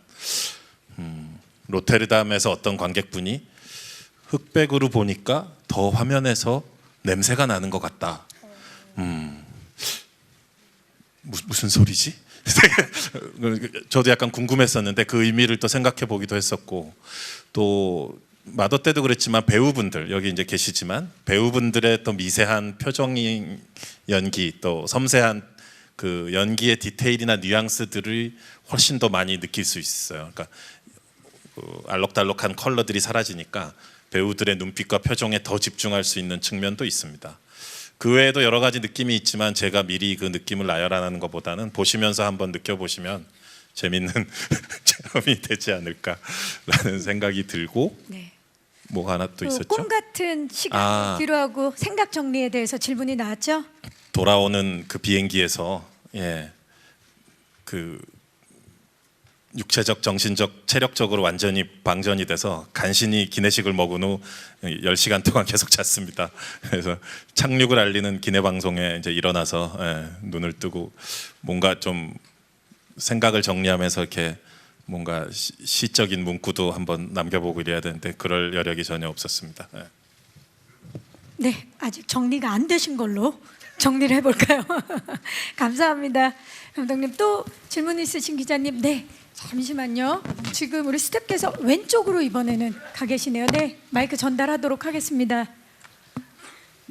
로테르담에서 어떤 관객분이 흑백으로 보니까 더 화면에서 냄새가 나는 것 같다. 무슨 소리지? 저도 약간 궁금했었는데 그 의미를 또 생각해 보기도 했었고 또 마더 때도 그랬지만 배우분들 여기 이제 계시지만 배우분들의 또 미세한 표정이 연기 또 섬세한 그 연기의 디테일이나 뉘앙스들을 훨씬 더 많이 느낄 수 있어요. 그러니까 그 알록달록한 컬러들이 사라지니까 배우들의 눈빛과 표정에 더 집중할 수 있는 측면도 있습니다. 그 외에도 여러 가지 느낌이 있지만 제가 미리 그 느낌을 나열하는 것보다는 보시면서 한번 느껴보시면 재밌는 체험이 되지 않을까라는 생각이 들고 네. 뭐가 하나 또 있었죠? 꿈 같은 시간 기로하고 생각 정리에 대해서 질문이 나왔죠? 돌아오는 그 비행기에서 그 육체적, 정신적, 체력적으로 완전히 방전이 돼서 간신히 기내식을 먹은 후 10시간 동안 계속 잤습니다. 그래서 착륙을 알리는 기내 방송에 이제 일어나서 눈을 뜨고 뭔가 좀 생각을 정리하면서 이렇게 뭔가 시적인 문구도 한번 남겨보고 이래야 되는데 그럴 여력이 전혀 없었습니다. 네, 아직 정리가 안 되신 걸로 정리를 해볼까요? 감사합니다. 감독님 또 질문 있으신 기자님. 네, 잠시만요. 지금 우리 스태프께서 왼쪽으로 이번에는 가 계시네요. 네, 마이크 전달하도록 하겠습니다.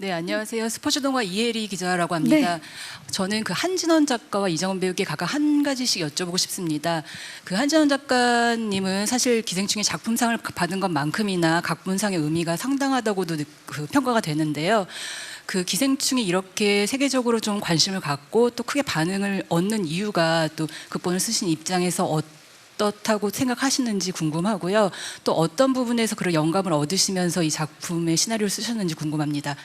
네, 안녕하세요. 스포츠동화 이혜리 기자라고 합니다. 네. 저는 그 한진원 작가와 이정원 배우께 각각 한 가지씩 여쭤보고 싶습니다. 그 한진원 작가님은 사실 기생충의 작품상을 받은 것만큼이나 각본상의 의미가 상당하다고도 그 평가가 되는데요. 그 기생충이 이렇게 세계적으로 좀 관심을 갖고 또 크게 반응을 얻는 이유가 또 극본을 쓰신 입장에서 어떻다고 생각하시는지 궁금하고요. 또 어떤 부분에서 그런 영감을 얻으시면서 이 작품의 시나리오를 쓰셨는지 궁금합니다.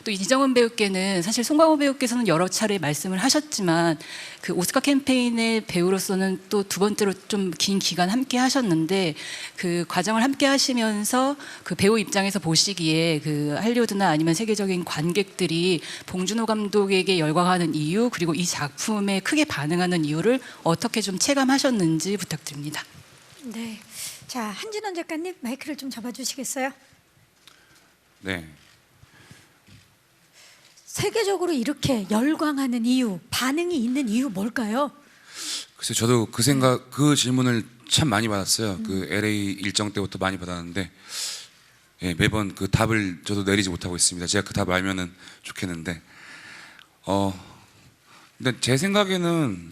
또 이정은 배우께는 사실 송강호 배우께서는 여러 차례 말씀을 하셨지만 그 오스카 캠페인의 배우로서는 또 두 번째로 좀 긴 기간 함께 하셨는데 그 과정을 함께 하시면서 그 배우 입장에서 보시기에 그 할리우드나 아니면 세계적인 관객들이 봉준호 감독에게 열광하는 이유 그리고 이 작품에 크게 반응하는 이유를 어떻게 좀 체감하셨는지 부탁드립니다. 네. 자, 한진원 작가님 마이크를 좀 잡아주시겠어요? 네. 세계적으로 이렇게 열광하는 이유, 반응이 있는 이유 뭘까요? 글쎄 저도 그 질문을 참 많이 받았어요. 그 LA 일정 때부터 많이 받았는데 예, 매번 그 답을 저도 내리지 못하고 있습니다. 제가 그 답을 알면은 좋겠는데 근데 제 생각에는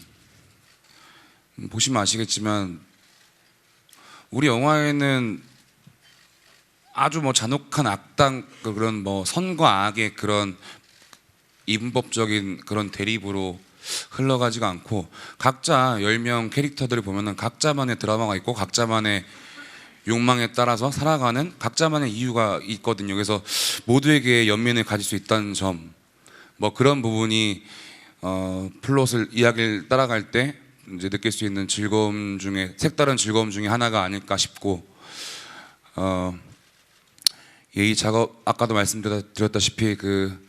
보시면 아시겠지만 우리 영화에는 아주 뭐 잔혹한 악당 그런 뭐 선과 악의 그런 이분법적인 그런 대립으로 흘러가지가 않고 각자 10명 캐릭터들을 보면은 각자만의 드라마가 있고 각자만의 욕망에 따라서 살아가는 각자만의 이유가 있거든요. 그래서 모두에게 연민을 가질 수 있다는 점, 뭐 그런 부분이 플롯을 이야기를 따라갈 때 이제 느낄 수 있는 즐거움 중에 색다른 즐거움 중에 하나가 아닐까 싶고 이 작업 아까도 말씀드렸다시피 그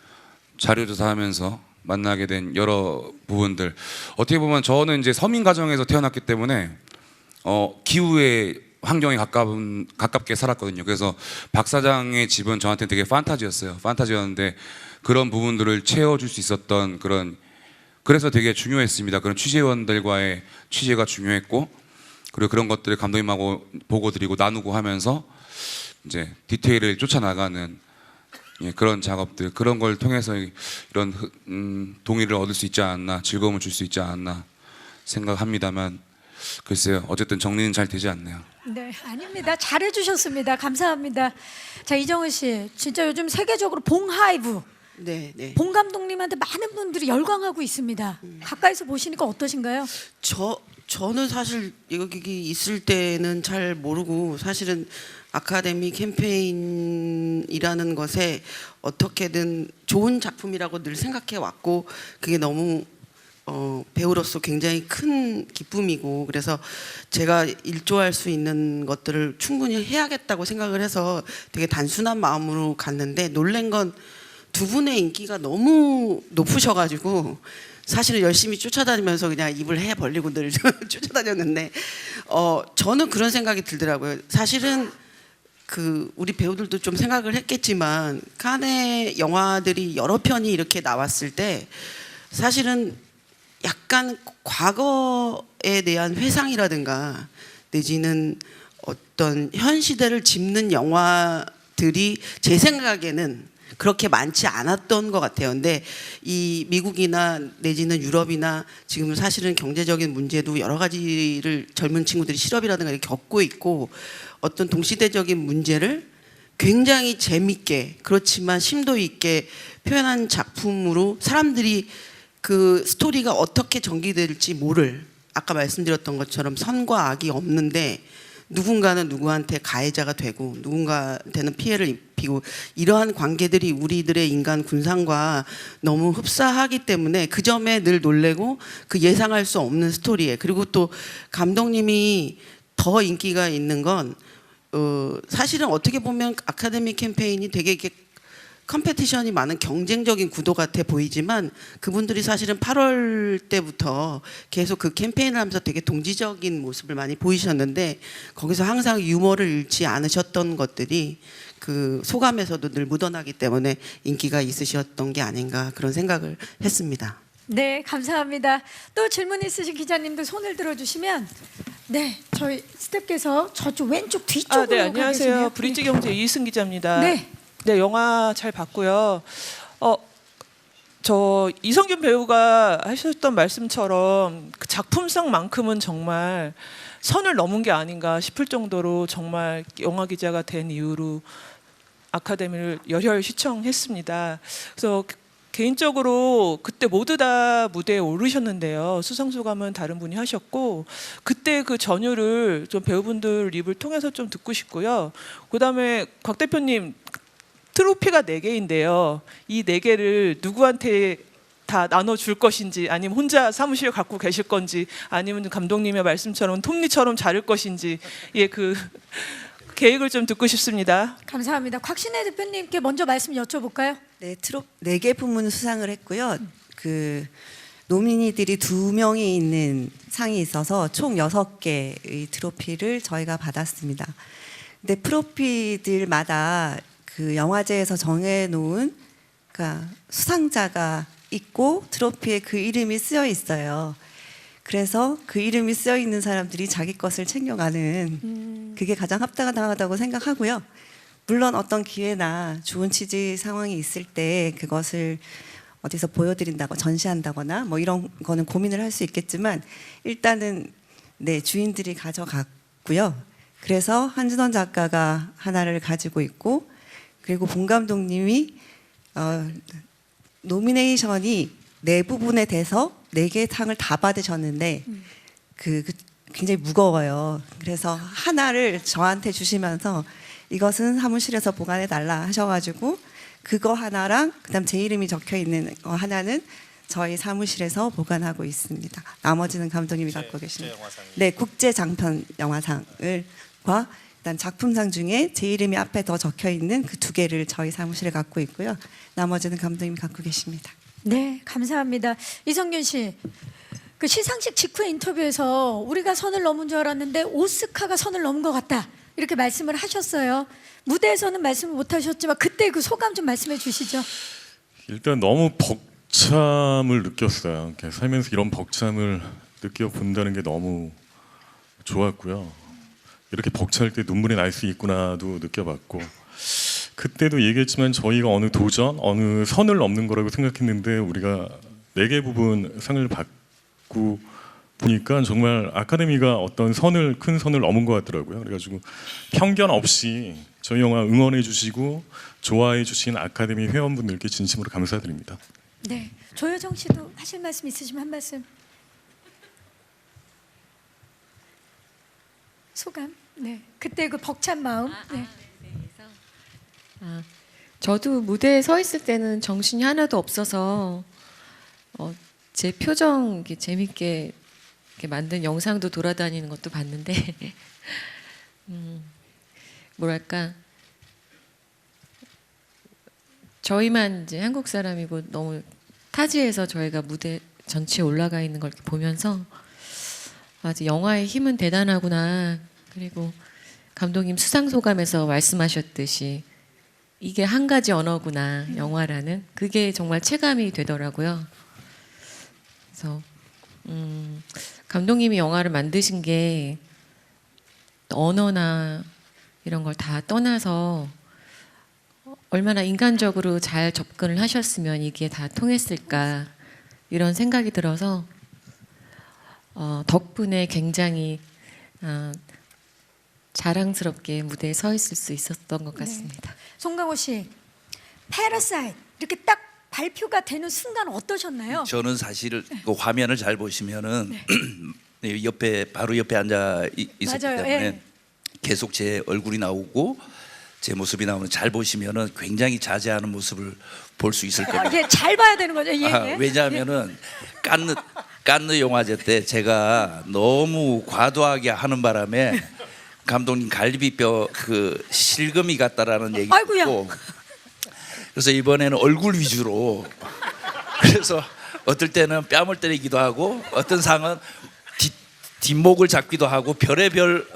자료조사하면서 만나게 된 여러 부분들 어떻게 보면 저는 이제 서민 가정에서 태어났기 때문에 기후의 환경에 가깝게 살았거든요. 그래서 박 사장의 집은 저한테 되게 판타지였어요. 판타지였는데 그런 부분들을 채워줄 수 있었던 그래서 되게 중요했습니다. 그런 취재원들과의 취재가 중요했고 그리고 그런 것들을 감독님하고 보고 드리고 나누고 하면서 이제 디테일을 쫓아나가는 그런 작업들 그런 걸 통해서 이런 동의를 얻을 수 있지 않았나 즐거움을 줄 수 있지 않았나 생각합니다만 글쎄요 어쨌든 정리는 잘 되지 않네요. 네, 아닙니다. 잘해주셨습니다. 감사합니다. 자, 이정은 씨, 진짜 요즘 세계적으로 봉하이브, 네, 네. 봉 감독님한테 많은 분들이 열광하고 있습니다. 가까이서 보시니까 어떠신가요? 저는 사실 여기 있을 때는 잘 모르고 사실은 아카데미 캠페인이라는 것에 어떻게든 좋은 작품이라고 늘 생각해 왔고 그게 너무 배우로서 굉장히 큰 기쁨이고 그래서 제가 일조할 수 있는 것들을 충분히 해야겠다고 생각을 해서 되게 단순한 마음으로 갔는데 놀란 건 두 분의 인기가 너무 높으셔가지고 사실은 열심히 쫓아다니면서 그냥 입을 해 벌리고 늘 쫓아다녔는데 저는 그런 생각이 들더라고요. 사실은 그 우리 배우들도 좀 생각을 했겠지만 칸의 영화들이 여러 편이 이렇게 나왔을 때 사실은 약간 과거에 대한 회상이라든가 내지는 어떤 현 시대를 짚는 영화들이 제 생각에는 그렇게 많지 않았던 것 같아요. 근데 이 미국이나 내지는 유럽이나 지금 사실은 경제적인 문제도 여러 가지를 젊은 친구들이 실업이라든가 이렇게 겪고 있고 어떤 동시대적인 문제를 굉장히 재밌게 그렇지만 심도 있게 표현한 작품으로 사람들이 그 스토리가 어떻게 전개될지 모를 아까 말씀드렸던 것처럼 선과 악이 없는데 누군가는 누구한테 가해자가 되고 누군가한테는 피해를 입히고 이러한 관계들이 우리들의 인간 군상과 너무 흡사하기 때문에 그 점에 늘 놀래고 그 예상할 수 없는 스토리에 그리고 또 감독님이 더 인기가 있는 건 사실은 어떻게 보면 아카데미 캠페인이 되게 이렇게 컴페티션이 많은 경쟁적인 구도 같아 보이지만 그분들이 사실은 8월 때부터 계속 그 캠페인을 하면서 되게 동지적인 모습을 많이 보이셨는데 거기서 항상 유머를 잃지 않으셨던 것들이 그 소감에서도 늘 묻어나기 때문에 인기가 있으셨던 게 아닌가 그런 생각을 했습니다. 네, 감사합니다. 또 질문 있으신 기자님들 손을 들어주시면 네, 저희 스태프께서 저쪽 왼쪽 뒤쪽으로 네, 안녕하세요. 가 계시네요. 브릿지 경제 이승 기자입니다. 네. 네, 영화 잘 봤고요. 저 이성균 배우가 하셨던 말씀처럼 그 작품성만큼은 정말 선을 넘은 게 아닌가 싶을 정도로 정말 영화 기자가 된 이후로 아카데미를 열혈 시청했습니다. 그래서 개인적으로 그때 모두 다 무대에 오르셨는데요. 수상 소감은 다른 분이 하셨고 그때 그 전율을 좀 배우분들 입을 통해서 좀 듣고 싶고요. 그다음에 곽 대표님 트로피가 4개인데요. 이 4개를 누구한테 다 나눠줄 것인지 아니면 혼자 사무실에 갖고 계실 건지 아니면 감독님의 말씀처럼 톱니처럼 자를 것인지 그 계획을 좀 듣고 싶습니다. 감사합니다. 곽신혜 대표님께 먼저 말씀 여쭤볼까요? 네, 4개 부문 수상을 했고요. 그 노미니들이 2명이 있는 상이 있어서 총 6개의 트로피를 저희가 받았습니다. 근데 트로피들마다 그 영화제에서 정해놓은 그러니까 수상자가 있고 트로피에 그 이름이 쓰여 있어요. 그래서 그 이름이 쓰여 있는 사람들이 자기 것을 챙겨가는 그게 가장 합당하다고 생각하고요. 물론 어떤 기회나 좋은 취지 상황이 있을 때 그것을 어디서 보여드린다고 전시한다거나 뭐 이런 거는 고민을 할 수 있겠지만 일단은 네, 주인들이 가져갔고요. 그래서 한진원 작가가 하나를 가지고 있고 그리고 봉 감독님이 노미네이션이 4부분에 대해서 4개의 상을 다 받으셨는데 그 굉장히 무거워요. 그래서 하나를 저한테 주시면서 이것은 사무실에서 보관해 달라 하셔가지고 그거 하나랑 그다음 제 이름이 적혀 있는 거 하나는 저희 사무실에서 보관하고 있습니다. 나머지는 감독님이 갖고 계십니다. 네, 국제 장편 영화상을과 일단 작품상 중에 제 이름이 앞에 더 적혀 있는 그 2개를 저희 사무실에 갖고 있고요. 나머지는 감독님이 갖고 계십니다. 네, 감사합니다. 이성균 씨, 그 시상식 직후 인터뷰에서 우리가 선을 넘은 줄 알았는데 오스카가 선을 넘은 것 같다 이렇게 말씀을 하셨어요. 무대에서는 말씀을 못 하셨지만 그때 그 소감 좀 말씀해 주시죠. 일단 너무 벅참을 느꼈어요. 이렇게 살면서 이런 벅참을 느껴본다는 게 너무 좋았고요. 이렇게 벅찰 때 눈물이 날 수 있구나도 느껴봤고 그때도 얘기했지만 저희가 어느 도전, 어느 선을 넘는 거라고 생각했는데 우리가 4개 부분 상을 받고 보니까 정말 아카데미가 어떤 큰 선을 넘은 것 같더라고요. 그래가지고 편견 없이 저희 영화 응원해 주시고 좋아해 주신 아카데미 회원분들께 진심으로 감사드립니다. 네, 조여정 씨도 하실 말씀 있으시면 한 말씀. 소감. 네, 그때 그 벅찬 마음. 네. 저도 무대에 서 있을 때는 정신이 하나도 없어서 제 표정 이렇게 재밌게 이렇게 만든 영상도 돌아다니는 것도 봤는데 뭐랄까 저희만 이제 한국 사람이고 너무 타지에서 저희가 무대 전체에 올라가 있는 걸 보면서 아주 영화의 힘은 대단하구나. 그리고 감독님 수상 소감에서 말씀하셨듯이 이게 한 가지 언어구나 영화라는 그게 정말 체감이 되더라고요. 그래서 감독님이 영화를 만드신 게 언어나 이런 걸 다 떠나서 얼마나 인간적으로 잘 접근을 하셨으면 이게 다 통했을까 이런 생각이 들어서 덕분에 굉장히 자랑스럽게 무대에 서 있을 수 있었던 것 같습니다. 네. 송강호 씨, 패러사이트 이렇게 딱 발표가 되는 순간 어떠셨나요? 저는 사실 그 화면을 잘 보시면은 바로 옆에 앉아 있었기 맞아요. 때문에 예. 계속 제 얼굴이 나오고 제 모습이 나오는 잘 보시면은 굉장히 자제하는 모습을 볼 수 있을 겁니다. 예, 잘 봐야 되는 거죠. 예, 예. 왜냐하면은 깐느 영화제 때 제가 너무 과도하게 하는 바람에 감독님 갈비뼈 그 실금이 같다라는 얘기 듣고 그래서 이번에는 얼굴 위주로 그래서 어떨 때는 뺨을 때리기도 하고 어떤 상은 뒷목을 잡기도 하고 별의별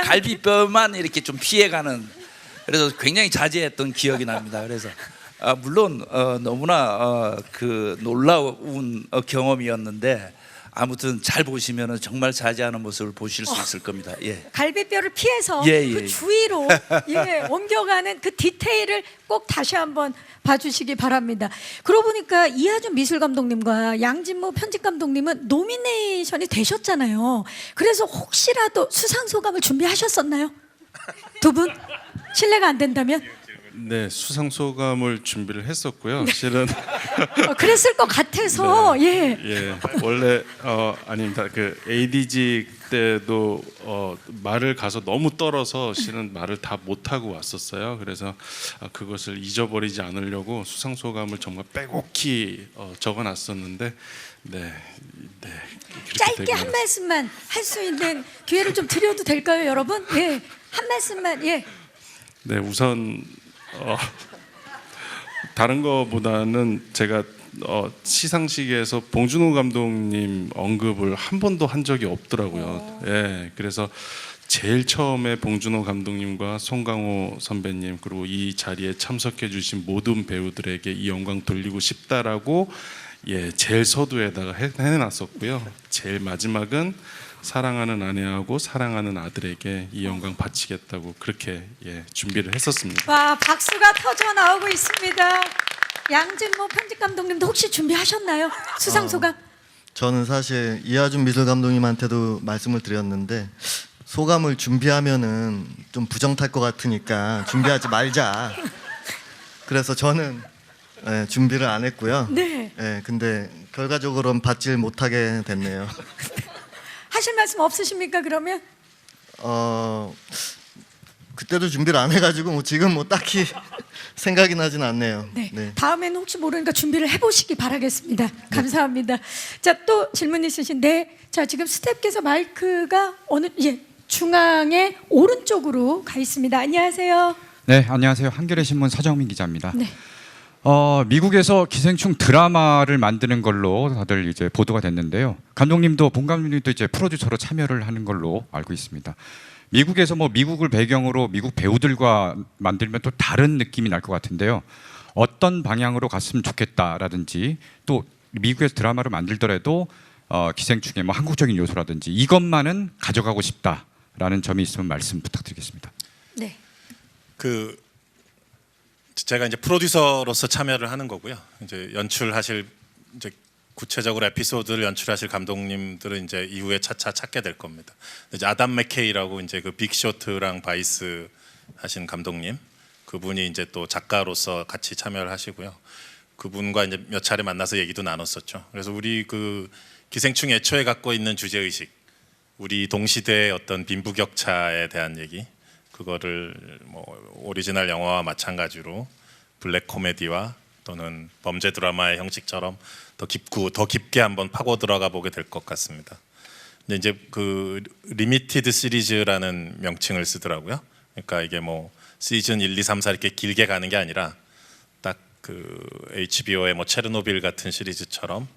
갈비뼈만 이렇게 좀 피해가는 그래서 굉장히 자제했던 기억이 납니다. 그래서 물론 너무나 그 놀라운 경험이었는데 아무튼 잘 보시면은 정말 자제하는 모습을 보실 수 있을 겁니다. 예. 갈비뼈를 피해서 그 주위로 옮겨가는 그 디테일을 꼭 다시 한번 봐주시기 바랍니다. 그러고 보니까 이하준 미술 감독님과 양진모 편집 감독님은 노미네이션이 되셨잖아요. 그래서 혹시라도 수상 소감을 준비하셨었나요? 두 분? 실례가 안 된다면? 네, 수상 소감을 준비를 했었고요. 실은 그랬을 것 같아서 예. 예, 원래 아닙니다. 그 ADG 때도 말을 가서 너무 떨어서 실은 말을 다 못 하고 왔었어요. 그래서 그것을 잊어버리지 않으려고 수상 소감을 정말 빼곡히 적어놨었는데, 네. 짧게 한 말씀만 할 수 있는 기회를 좀 드려도 될까요, 여러분? 예, 한 말씀만 예. 네, 우선 다른 거보다는 제가 시상식에서 봉준호 감독님 언급을 한 번도 한 적이 없더라고요. 예, 그래서 제일 처음에 봉준호 감독님과 송강호 선배님 그리고 이 자리에 참석해 주신 모든 배우들에게 이 영광 돌리고 싶다라고 예, 제일 서두에다가 해놨었고요. 제일 마지막은 사랑하는 아내하고 사랑하는 아들에게 이 영광 바치겠다고 그렇게 예, 준비를 했었습니다. 와, 박수가 터져 나오고 있습니다. 양진모 편집 감독님도 혹시 준비하셨나요? 수상 소감? 저는 사실 이하준 미술 감독님한테도 말씀을 드렸는데 소감을 준비하면은 좀 부정 탈 것 같으니까 준비하지 말자. 그래서 저는 준비를 안 했고요. 네. 근데 결과적으로는 받질 못하게 됐네요. 하실 말씀 없으십니까, 그러면? 그때도 준비를 안 해가지고 지금 딱히 생각이 나진 않네요. 네. 다음에는 혹시 모르니까 준비를 해보시기 바라겠습니다. 감사합니다. 자, 또 질문 있으신데, 자, 지금 스태프께서 마이크가 중앙에 오른쪽으로 가 있습니다. 안녕하세요. 네, 안녕하세요. 한겨레 신문 서정민 기자입니다. 네. 미국에서 기생충 드라마를 만드는 걸로 다들 이제 보도가 됐는데요. 감독님도 본 감독님도 이제 프로듀서로 참여를 하는 걸로 알고 있습니다. 미국에서 미국을 배경으로 미국 배우들과 만들면 또 다른 느낌이 날 것 같은데요. 어떤 방향으로 갔으면 좋겠다라든지 또 미국에서 드라마를 만들더라도 기생충의 한국적인 요소라든지 이것만은 가져가고 싶다라는 점이 있으면 말씀 부탁드리겠습니다. 네. 제가 이제 프로듀서로서 참여를 하는 거고요. 이제 연출하실 구체적으로 에피소드를 연출하실 감독님들은 이제 이후에 차차 찾게 될 겁니다. 이제 아담 맥케이라고 이제 그 빅쇼트랑 바이스 하신 감독님, 그분이 이제 또 작가로서 같이 참여를 하시고요. 그분과 이제 몇 차례 만나서 얘기도 나눴었죠. 그래서 우리 그 기생충 애초에 갖고 있는 주제 의식, 우리 동시대의 어떤 빈부격차에 대한 얘기, 그거를 오리지널 영화와 마찬가지로 블랙 코미디와 또는 범죄 드라마의 형식처럼 더 깊게 한번 파고 들어가 보게 될 것 같습니다. 근데 이제 그 리미티드 시리즈라는 명칭을 쓰더라고요. 그러니까 이게 시즌 1, 2, 3, 4 이렇게 길게 가는 게 아니라 딱 그 HBO의 체르노빌 같은 시리즈처럼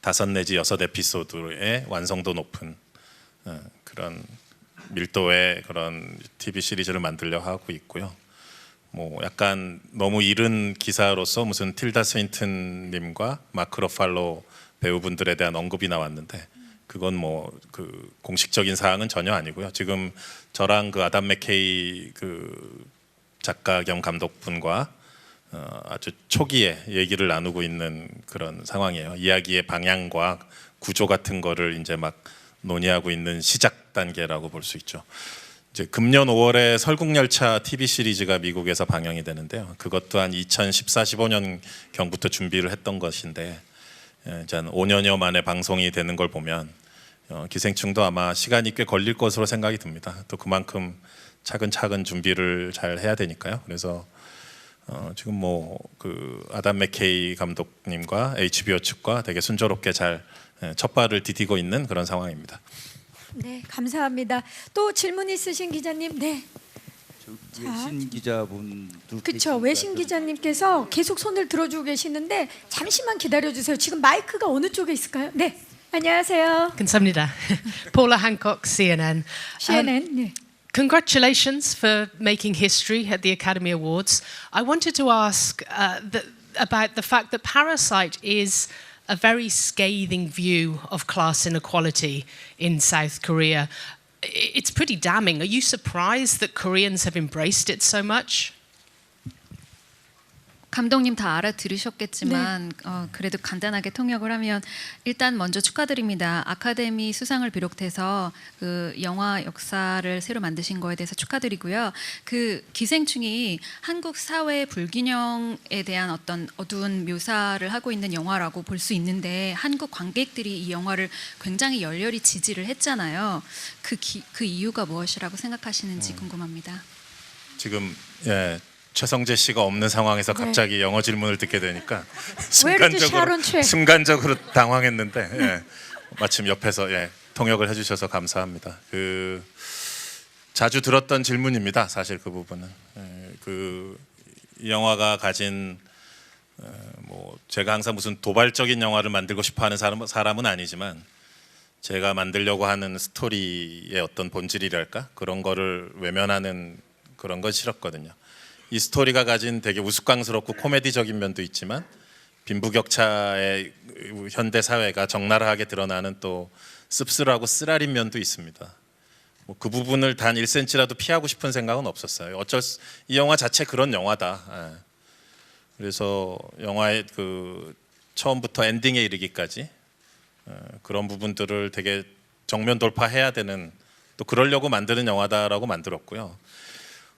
5 내지 6 에피소드의 완성도 높은 그런 밀도의 그런 TV 시리즈를 만들려 하고 있고요. 약간 너무 이른 기사로서 무슨 틸다 스윈튼님과 마크 러팔로 배우분들에 대한 언급이 나왔는데 그건 그 공식적인 사항은 전혀 아니고요. 지금 저랑 그 아담 맥케이 그 작가 겸 감독분과 아주 초기에 얘기를 나누고 있는 그런 상황이에요. 이야기의 방향과 구조 같은 거를 이제 막 논의하고 있는 시작 단계라고 볼 수 있죠. 이제 금년 5월에 설국열차 TV 시리즈가 미국에서 방영이 되는데요. 그것 또한 2014-15년 경부터 준비를 했던 것인데 이제 한 5년여 만에 방송이 되는 걸 보면 기생충도 아마 시간이 꽤 걸릴 것으로 생각이 듭니다. 또 그만큼 차근차근 준비를 잘 해야 되니까요. 그래서 지금 그 아담 맥케이 감독님과 HBO 측과 되게 순조롭게 잘 첫발을 디디고 있는 그런 상황입니다. 네, 감사합니다. 또 질문 있으신 기자님, 네. 외신 기자분도 그렇죠. 외신 기자님께서 계속 손을 들어주고 계시는데 잠시만 기다려주세요. 지금 마이크가 어느 쪽에 있을까요? 네, 안녕하세요. 감사합니다. Paula Hancock, CNN. CNN. 네. Congratulations for making history at the Academy Awards. I wanted to ask about the fact that Parasite is a very scathing view of class inequality in South Korea. It's pretty damning. Are you surprised that Koreans have embraced it so much? 감독님 다 알아들으셨겠지만 그래도 간단하게 통역을 하면 일단 먼저 축하드립니다. 아카데미 수상을 비롯해서 그 영화 역사를 새로 만드신 거에 대해서 축하드리고요. 그 기생충이 한국 사회 불균형에 대한 어떤 어두운 묘사를 하고 있는 영화라고 볼 수 있는데 한국 관객들이 이 영화를 굉장히 열렬히 지지를 했잖아요. 그 이유가 무엇이라고 생각하시는지 궁금합니다. 지금 최성재 씨가 없는 상황에서 갑자기 영어 질문을 듣게 되니까 Where did Sharon check? 순간적으로 당황했는데 마침 옆에서 통역을 해주셔서 감사합니다. 자주 들었던 질문입니다. 사실 그 부분은 이 영화가 가진 뭐 제가 항상 무슨 도발적인 영화를 만들고 싶어하는 사람은 아니지만 제가 만들려고 하는 스토리의 어떤 본질이랄까 그런 거를 외면하는 그런 건 싫었거든요. 이 스토리가 가진 되게 우스꽝스럽고 코미디적인 면도 있지만 빈부격차의 현대 사회가 적나라하게 드러나는 또 씁쓸하고 쓰라린 면도 있습니다. 뭐 그 부분을 단 1cm라도 피하고 싶은 생각은 없었어요. 이 영화 자체 그런 영화다. 그래서 영화의 그 처음부터 엔딩에 이르기까지 그런 부분들을 되게 정면 돌파해야 되는 또 그러려고 만드는 영화다라고 만들었고요.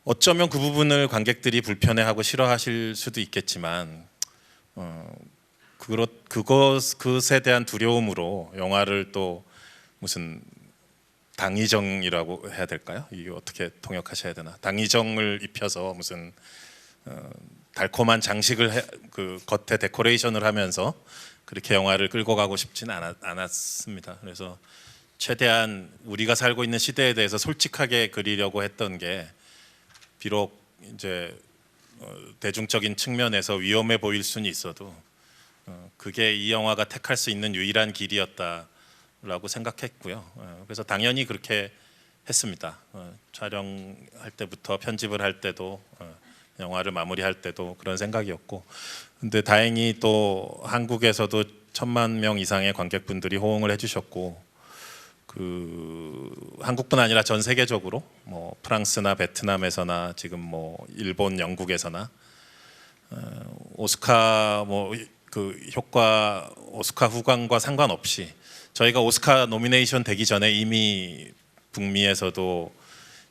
어쩌면 그 부분을 관객들이 불편해하고 싫어하실 수도 있겠지만 그것에 대한 두려움으로 영화를 또 무슨 당위정이라고 해야 될까요? 이게 어떻게 통역하셔야 되나? 당위정을 입혀서 무슨 달콤한 장식을 그 겉에 데코레이션을 하면서 그렇게 영화를 끌고 가고 싶지는 않았습니다. 그래서 최대한 우리가 살고 있는 시대에 대해서 솔직하게 그리려고 했던 게 비록 이제 대중적인 측면에서 위험해 보일 수는 있어도 그게 이 영화가 택할 수 있는 유일한 길이었다라고 생각했고요. 그래서 당연히 그렇게 했습니다. 촬영할 때부터 편집을 할 때도 영화를 마무리할 때도 그런 생각이었고, 근데 다행히 또 한국에서도 1000만 명 이상의 관객분들이 호응을 해주셨고, 한국뿐 아니라 전 세계적으로 뭐 프랑스나 베트남에서나 지금 뭐 일본, 영국에서나 오스카 오스카 후광과 상관없이 저희가 오스카 노미네이션 되기 전에 이미 북미에서도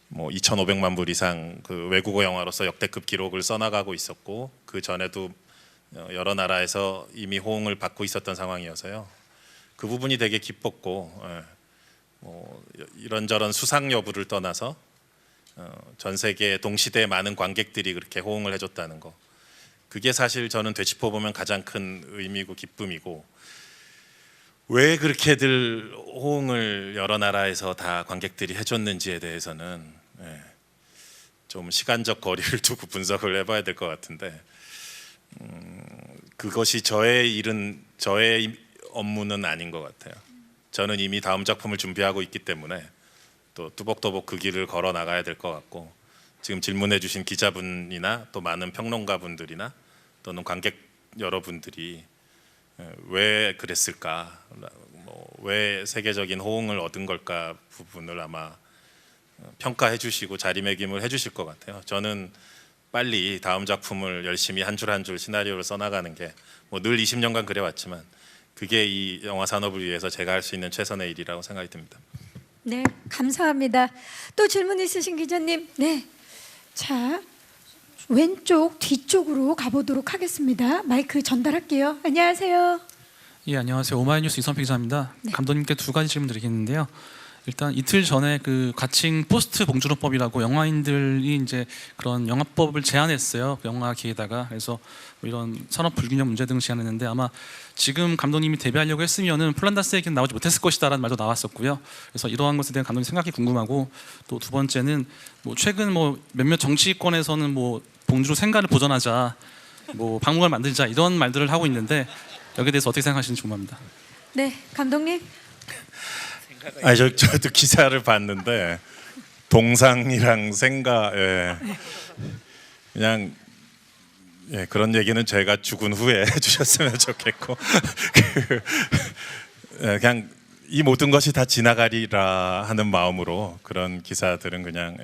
뭐 2,500만 불 이상 그 외국어 영화로서 역대급 기록을 써나가고 있었고, 그 전에도 여러 나라에서 이미 호응을 받고 있었던 상황이어서요. 그 부분이 되게 기뻤고, 뭐 이런저런 수상 여부를 떠나서 전 세계 동시대에 많은 관객들이 그렇게 호응을 해줬다는 거, 그게 사실 저는 되짚어보면 가장 큰 의미고 기쁨이고, 왜 그렇게들 호응을 여러 나라에서 다 관객들이 해줬는지에 대해서는 좀 시간적 거리를 두고 분석을 해봐야 될 것 같은데, 그것이 저의 업무는 아닌 것 같아요. 저는 이미 다음 작품을 준비하고 있기 때문에 또 뚜벅뚜벅 그 길을 걸어 나가야 될 것 같고, 지금 질문해 주신 기자분이나 또 많은 평론가분들이나 또는 관객 여러분들이 왜 그랬을까, 왜 세계적인 호응을 얻은 걸까 부분을 아마 평가해 주시고 자리매김을 해 주실 것 같아요. 저는 빨리 다음 작품을 열심히 한 줄 한 줄 시나리오를 써나가는 게 뭐 늘 20년간 그래왔지만 그게 이 영화 산업을 위해서 제가 할 수 있는 최선의 일이라고 생각이 듭니다. 네, 감사합니다. 또 질문 있으신 기자님? 네, 자 왼쪽 뒤쪽으로 가보도록 하겠습니다. 마이크 전달할게요. 안녕하세요. 예, 안녕하세요. 오마이뉴스 이선필 기자입니다. 네. 감독님께 두 가지 질문 드리겠는데요. 일단 이틀 전에 그 가칭 포스트 봉준호법이라고 영화인들이 이제 그런 영화법을 제안했어요. 그 영화계에다가. 그래서 뭐 이런 산업 불균형 문제 등 제안했는데, 아마 지금 감독님이 데뷔하려고 했으면은 폴란다스 얘기는 나오지 못했을 것이다라는 말도 나왔었고요. 그래서 이러한 것에 대한 감독님 생각이 궁금하고, 또 두 번째는 뭐 최근 뭐 몇몇 정치권에서는 뭐 봉준호 생가를 보존하자, 뭐 박물관 만들자 이런 말들을 하고 있는데 여기에 대해서 어떻게 생각하시는지 궁금합니다. 네, 감독님. 저도 기사를 봤는데 동상이랑 생가, 그냥 그런 얘기는 제가 죽은 후에 해주셨으면 좋겠고 그냥 이 모든 것이 다 지나가리라 하는 마음으로 그런 기사들은 그냥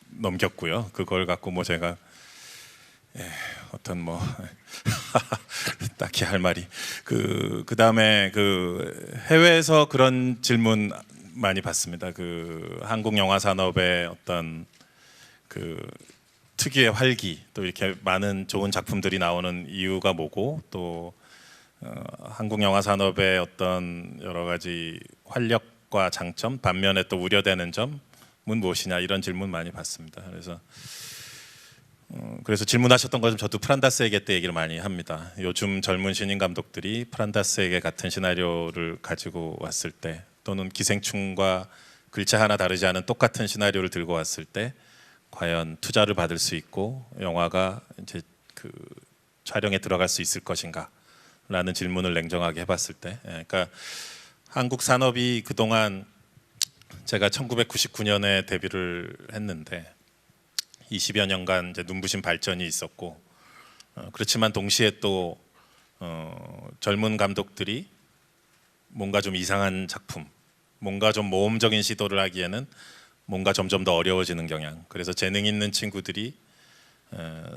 넘겼고요. 그걸 갖고 뭐 제가 어떤 뭐 딱히 할 말이 그다음에 해외에서 그런 질문 많이 받습니다. 한국 영화 산업의 어떤 특유의 활기, 또 이렇게 많은 좋은 작품들이 나오는 이유가 뭐고, 또 한국 영화 산업의 어떤 여러 가지 활력과 장점, 반면에 또 우려되는 점은 무엇이냐, 이런 질문 많이 받습니다. 그래서 질문하셨던 것은 저도 프란다스에게 때 얘기를 많이 합니다. 요즘 젊은 신인 감독들이 프란다스에게 같은 시나리오를 가지고 왔을 때, 또는 기생충과 글자 하나 다르지 않은 똑같은 시나리오를 들고 왔을 때 과연 투자를 받을 수 있고 영화가 이제 촬영에 들어갈 수 있을 것인가 라는 질문을 냉정하게 해봤을 때, 그러니까 한국 산업이 그동안, 제가 1999년에 데뷔를 했는데 20여 년간 이제 눈부신 발전이 있었고, 그렇지만 동시에 또 젊은 감독들이 뭔가 좀 이상한 작품, 뭔가 좀 모험적인 시도를 하기에는 뭔가 점점 더 어려워지는 경향. 그래서 재능 있는 친구들이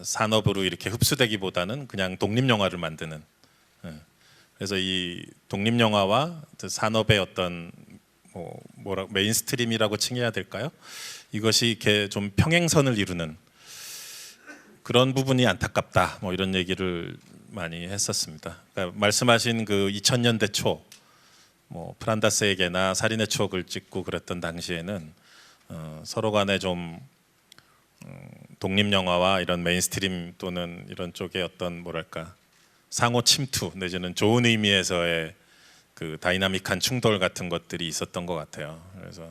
산업으로 이렇게 흡수되기보다는 그냥 독립 영화를 만드는. 그래서 이 독립 영화와 산업의 어떤 메인스트림이라고 칭해야 될까요? 이것이 이렇게 좀 평행선을 이루는 그런 부분이 안타깝다. 뭐 이런 얘기를 많이 했었습니다. 그러니까 말씀하신 2000년대 초, 프란다스에게나 살인의 추억을 찍고 그랬던 당시에는 서로 간에 좀 독립 영화와 이런 메인스트림 또는 이런 쪽의 어떤 상호 침투 내지는 좋은 의미에서의 다이나믹한 충돌 같은 것들이 있었던 것 같아요. 그래서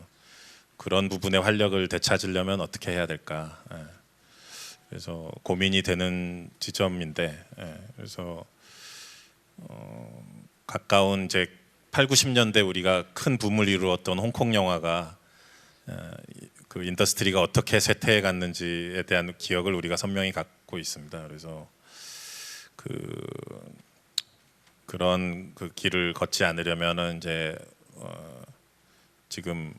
그런 부분의 활력을 되찾으려면 어떻게 해야 될까? 그래서 고민이 되는 지점인데, 그래서 가까운 이제 8, 90년대 우리가 큰 붐을 이루었던 홍콩 영화가 인더스트리가 어떻게 쇠퇴해 갔는지에 대한 기억을 우리가 선명히 갖고 있습니다. 그래서 그런 길을 걷지 않으려면은 이제 지금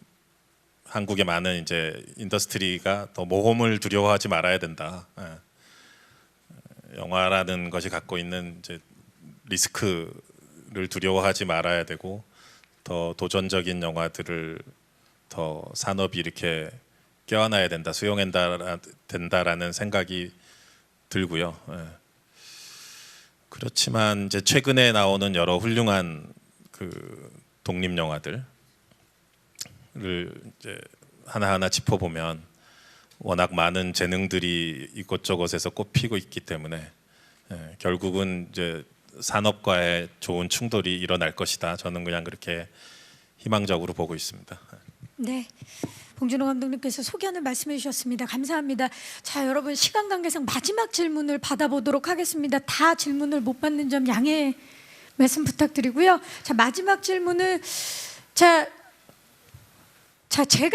한국의 많은 이제 인더스트리가 더 모험을 두려워하지 말아야 된다. 영화라는 것이 갖고 있는 이제 리스크를 두려워하지 말아야 되고, 더 도전적인 영화들을 더 산업이 이렇게 껴안아야 된다, 수용해야 된다라는 생각이 들고요. 그렇지만 이제 최근에 나오는 여러 훌륭한 독립 영화들을 이제 하나하나 짚어보면 워낙 많은 재능들이 이곳저곳에서 꼽히고 있기 때문에 결국은 이제 산업과의 좋은 충돌이 일어날 것이다. 저는 그냥 그렇게 희망적으로 보고 있습니다. 네. 봉준호 감독님께서 소견을 말씀해 주셨습니다. 감사합니다. 자, 여러분 시간 관계상 마지막 질문을 받아보도록 하겠습니다. 다 질문을 못 받는 점 양해 말씀 부탁드리고요. 자, 마지막 질문을 제가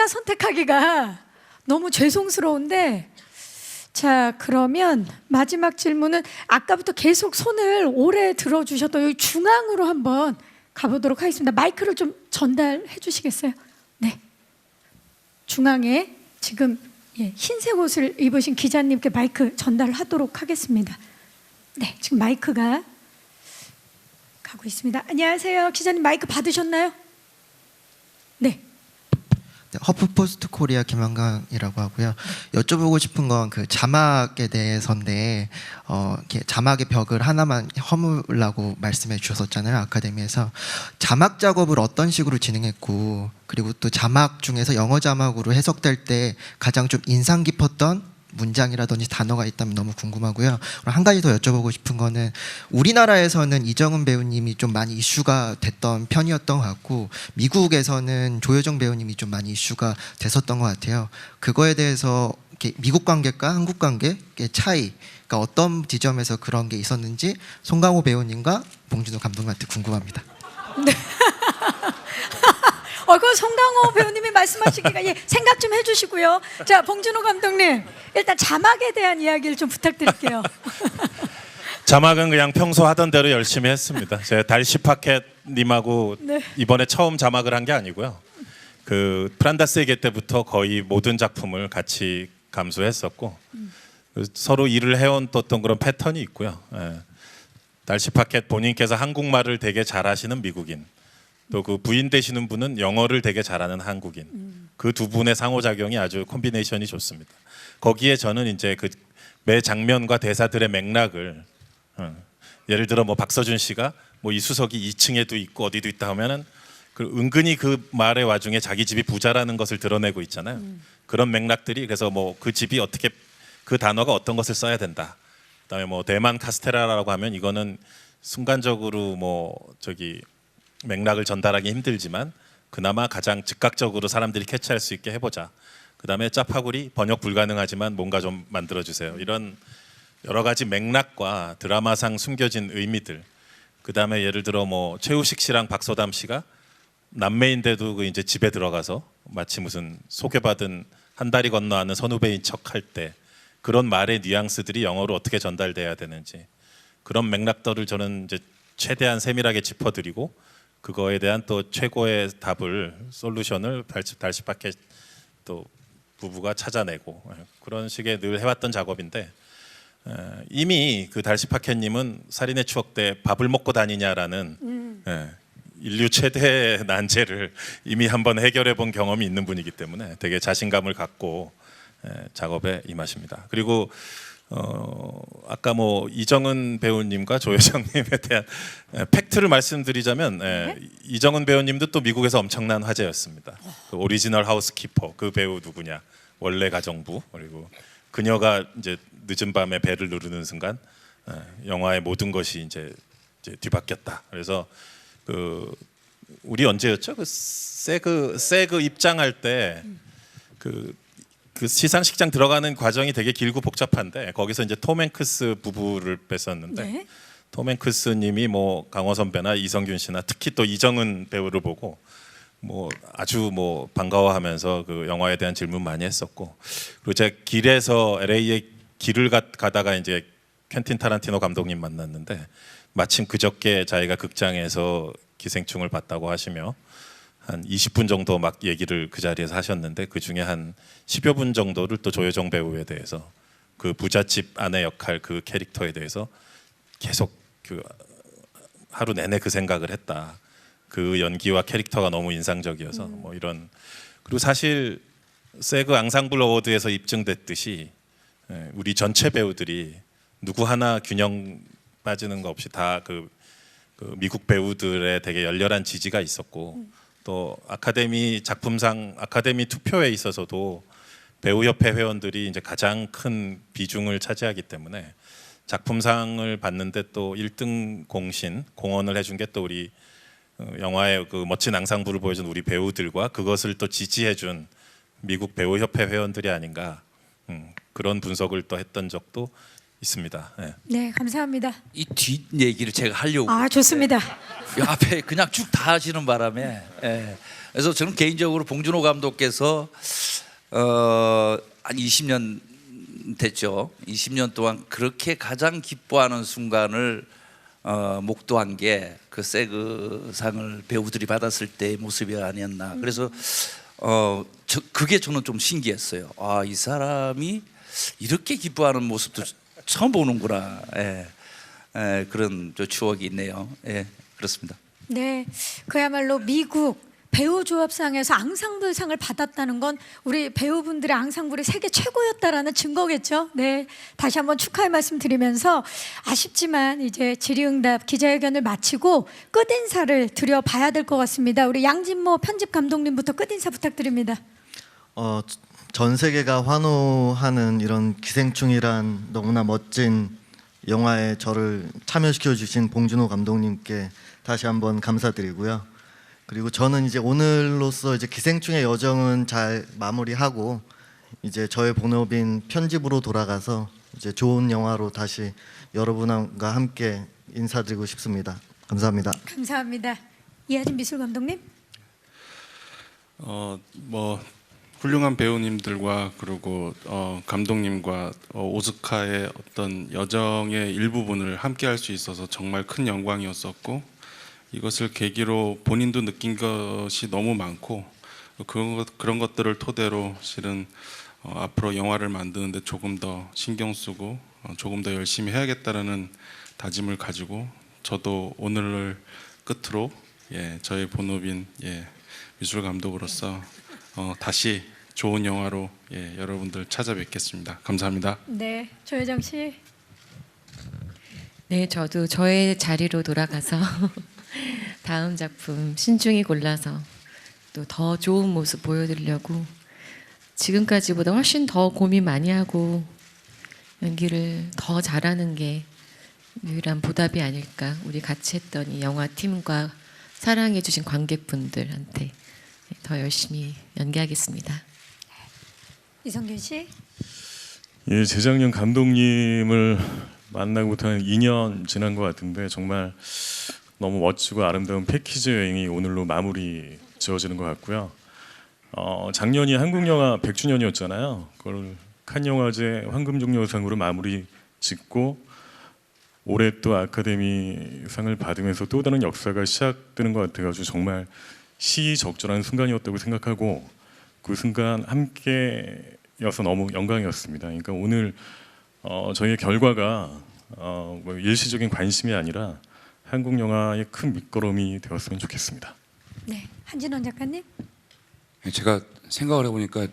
선택하기가 너무 죄송스러운데, 자, 그러면 마지막 질문은 아까부터 계속 손을 오래 들어주셨던 여기 중앙으로 한번 가보도록 하겠습니다. 마이크를 좀 전달해 주시겠어요? 네. 중앙에 지금 흰색 옷을 입으신 기자님께 마이크 전달하도록 하겠습니다. 네, 지금 마이크가 가고 있습니다. 안녕하세요. 기자님 마이크 받으셨나요? 네. 허프포스트 코리아 김한강이라고 하고요. 여쭤보고 싶은 건 자막에 대해서인데, 이렇게 자막의 벽을 하나만 허물라고 말씀해 주셨었잖아요, 아카데미에서. 자막 작업을 어떤 식으로 진행했고, 그리고 또 자막 중에서 영어 자막으로 해석될 때 가장 좀 인상 깊었던 문장이라든지 단어가 있다면 너무 궁금하고요. 한 가지 더 여쭤보고 싶은 거는, 우리나라에서는 이정은 배우님이 좀 많이 이슈가 됐던 편이었던 것 같고, 미국에서는 조여정 배우님이 좀 많이 이슈가 됐었던 것 같아요. 그거에 대해서 미국 관객과 한국 관객의 차이, 그러니까 어떤 지점에서 그런 게 있었는지 송강호 배우님과 봉준호 감독님한테 궁금합니다. 네. 그 송강호 배우님이 말씀하시기가 생각 좀 해주시고요. 자, 봉준호 감독님, 일단 자막에 대한 이야기를 좀 부탁드릴게요. 자막은 그냥 평소 하던 대로 열심히 했습니다. 제가 달시파켓님하고 네. 이번에 처음 자막을 한 게 아니고요. 프란다스에게 때부터 거의 모든 작품을 같이 감수했었고, 서로 일을 해온 또 어떤 그런 패턴이 있고요. 예. 달시파켓 본인께서 한국말을 되게 잘하시는 미국인, 또 그 부인 되시는 분은 영어를 되게 잘하는 한국인. 그 두 분의 상호작용이 아주 콤비네이션이 좋습니다. 거기에 저는 이제 그 매 장면과 대사들의 맥락을 예를 들어 뭐 박서준 씨가 뭐 이수석이 2층에도 있고 어디도 있다 하면은 그 은근히 그 말의 와중에 자기 집이 부자라는 것을 드러내고 있잖아요. 그런 맥락들이, 그래서 뭐 그 집이 어떻게, 그 단어가 어떤 것을 써야 된다. 그다음에 뭐 대만 카스테라라고 하면 이거는 순간적으로 뭐 저기 맥락을 전달하기 힘들지만 그나마 가장 즉각적으로 사람들이 캐치할 수 있게 해보자. 그다음에 짜파구리 번역 불가능하지만 뭔가 좀 만들어주세요. 이런 여러 가지 맥락과 드라마상 숨겨진 의미들. 그다음에 예를 들어 뭐 최우식 씨랑 박소담 씨가 남매인데도 그 이제 집에 들어가서 마치 무슨 소개받은 한 다리 건너하는 선후배인 척할 때 그런 말의 뉘앙스들이 영어로 어떻게 전달돼야 되는지, 그런 맥락들을 저는 이제 최대한 세밀하게 짚어드리고 그거에 대한 또 최고의 답을, 솔루션을 달시파켓 또 부부가 찾아내고, 그런 식의 늘 해왔던 작업인데, 이미 그 달시파켓님은 살인의 추억 때 밥을 먹고 다니냐라는 인류 최대 난제를 이미 한번 해결해 본 경험이 있는 분이기 때문에 되게 자신감을 갖고 작업에 임하십니다. 그리고 아까 뭐 이정은 배우님과 조여정님에 대한 팩트를 말씀드리자면, 이정은 배우님도 또 미국에서 엄청난 화제였습니다. 그 오리지널 하우스키퍼, 그 배우 누구냐, 원래 가정부, 그리고 그녀가 이제 늦은 밤에 벨을 누르는 순간 영화의 모든 것이 이제 뒤바뀌었다. 그래서 그 우리 언제였죠? 그 세그 입장할 때 그 시상식장 들어가는 과정이 되게 길고 복잡한데, 거기서 이제 톰 행크스 부부를 뺐었는데, 네. 톰 행크스님이 뭐 강호 선배나 이성균 씨나 특히 또 이정은 배우를 보고 뭐 아주 뭐 반가워하면서 그 영화에 대한 질문 많이 했었고, 그리고 제가 길에서 LA에 길을 가다가 이제 퀸틴 타란티노 감독님 만났는데, 마침 그저께 자기가 극장에서 기생충을 봤다고 하시며 한 20분 정도 막 얘기를 그 자리에서 하셨는데, 그 중에 한 10여 분 정도를 또 조여정 배우에 대해서, 그 부잣집 아내 역할 그 캐릭터에 대해서 계속 그 하루 내내 그 생각을 했다. 그 연기와 캐릭터가 너무 인상적이어서 뭐 이런. 그리고 사실 세그 앙상블 어워드에서 입증됐듯이 우리 전체 배우들이 누구 하나 균형 빠지는 거 없이 다 그 미국 배우들의 되게 열렬한 지지가 있었고, 또 아카데미 작품상 아카데미 투표에 있어서도 배우협회 회원들이 이제 가장 큰 비중을 차지하기 때문에 작품상을 받는데 또 1등 공헌을 해준 게 또 우리 영화의 그 멋진 앙상블을 보여준 우리 배우들과 그것을 또 지지해준 미국 배우협회 회원들이 아닌가, 그런 분석을 또 했던 적도 있습니다. 네, 네, 감사합니다. 이 뒷 얘기를 제가 하려고. 아, 좋습니다. 이 앞에 그냥 쭉 다 하시는 바람에. 그래서 저는 개인적으로 봉준호 감독께서 한 20년 됐죠. 20년 동안 그렇게 가장 기뻐하는 순간을 목도한 게 그 세그상을 배우들이 받았을 때의 모습이 아니었나. 그래서 그게 저는 좀 신기했어요. 아, 이 사람이 이렇게 기뻐하는 모습도 처음 보는구나. 그런 추억이 있네요. 그렇습니다. 네, 그야말로 미국 배우 조합상에서 앙상블상을 받았다는 건 우리 배우분들의 앙상블이 세계 최고였다라는 증거겠죠. 네, 다시 한번 축하의 말씀 드리면서, 아쉽지만 이제 질의응답 기자회견을 마치고 끝인사를 드려봐야 될 것 같습니다. 우리 양진모 편집 감독님부터 끝인사 부탁드립니다. 전 세계가 환호하는 이런 기생충이란 너무나 멋진 영화에 저를 참여시켜 주신 봉준호 감독님께 다시 한번 감사드리고요. 그리고 저는 이제 오늘로써 이제 기생충의 여정은 잘 마무리하고 이제 저의 본업인 편집으로 돌아가서 이제 좋은 영화로 다시 여러분과 함께 인사드리고 싶습니다. 감사합니다. 감사합니다. 이하진 미술 감독님. 뭐 훌륭한 배우님들과 그리고 감독님과 오스카의 어떤 여정의 일부분을 함께 할 수 있어서 정말 큰 영광이었었고, 이것을 계기로 본인도 느낀 것이 너무 많고, 그런 것들을 토대로 실은 앞으로 영화를 만드는데 조금 더 신경 쓰고 조금 더 열심히 해야겠다라는 다짐을 가지고 저도 오늘을 끝으로 저의 본업인 미술 감독으로서 다시 좋은 영화로 여러분들 찾아뵙겠습니다. 감사합니다. 네, 조혜정 씨. 네, 저도 저의 자리로 돌아가서 다음 작품 신중히 골라서 또 더 좋은 모습 보여드리려고 지금까지보다 훨씬 더 고민 많이 하고 연기를 더 잘하는 게 유일한 보답이 아닐까. 우리 같이 했던 이 영화 팀과 사랑해주신 관객분들한테 더 열심히 연기하겠습니다. 이성균 씨. 예, 재작년 감독님을 만나고부터 한 2년 지난 것 같은데 정말 너무 멋지고 아름다운 패키지 여행이 오늘로 마무리 지어지는 것 같고요. 작년이 한국 영화 100주년이었잖아요. 그걸 칸 영화제 황금종려상으로 마무리 짓고 올해 또 아카데미상을 받으면서 또 다른 역사가 시작되는 것 같아가지고 정말 시적절한 순간이었다고 생각하고 그 순간 함께여서 너무 영광이었습니다. 그러니까 오늘 저희의 결과가 뭐 일시적인 관심이 아니라 한국 영화의 큰 밑거름이 되었으면 좋겠습니다. 네, 한진원 작가님. 제가 생각을 해보니까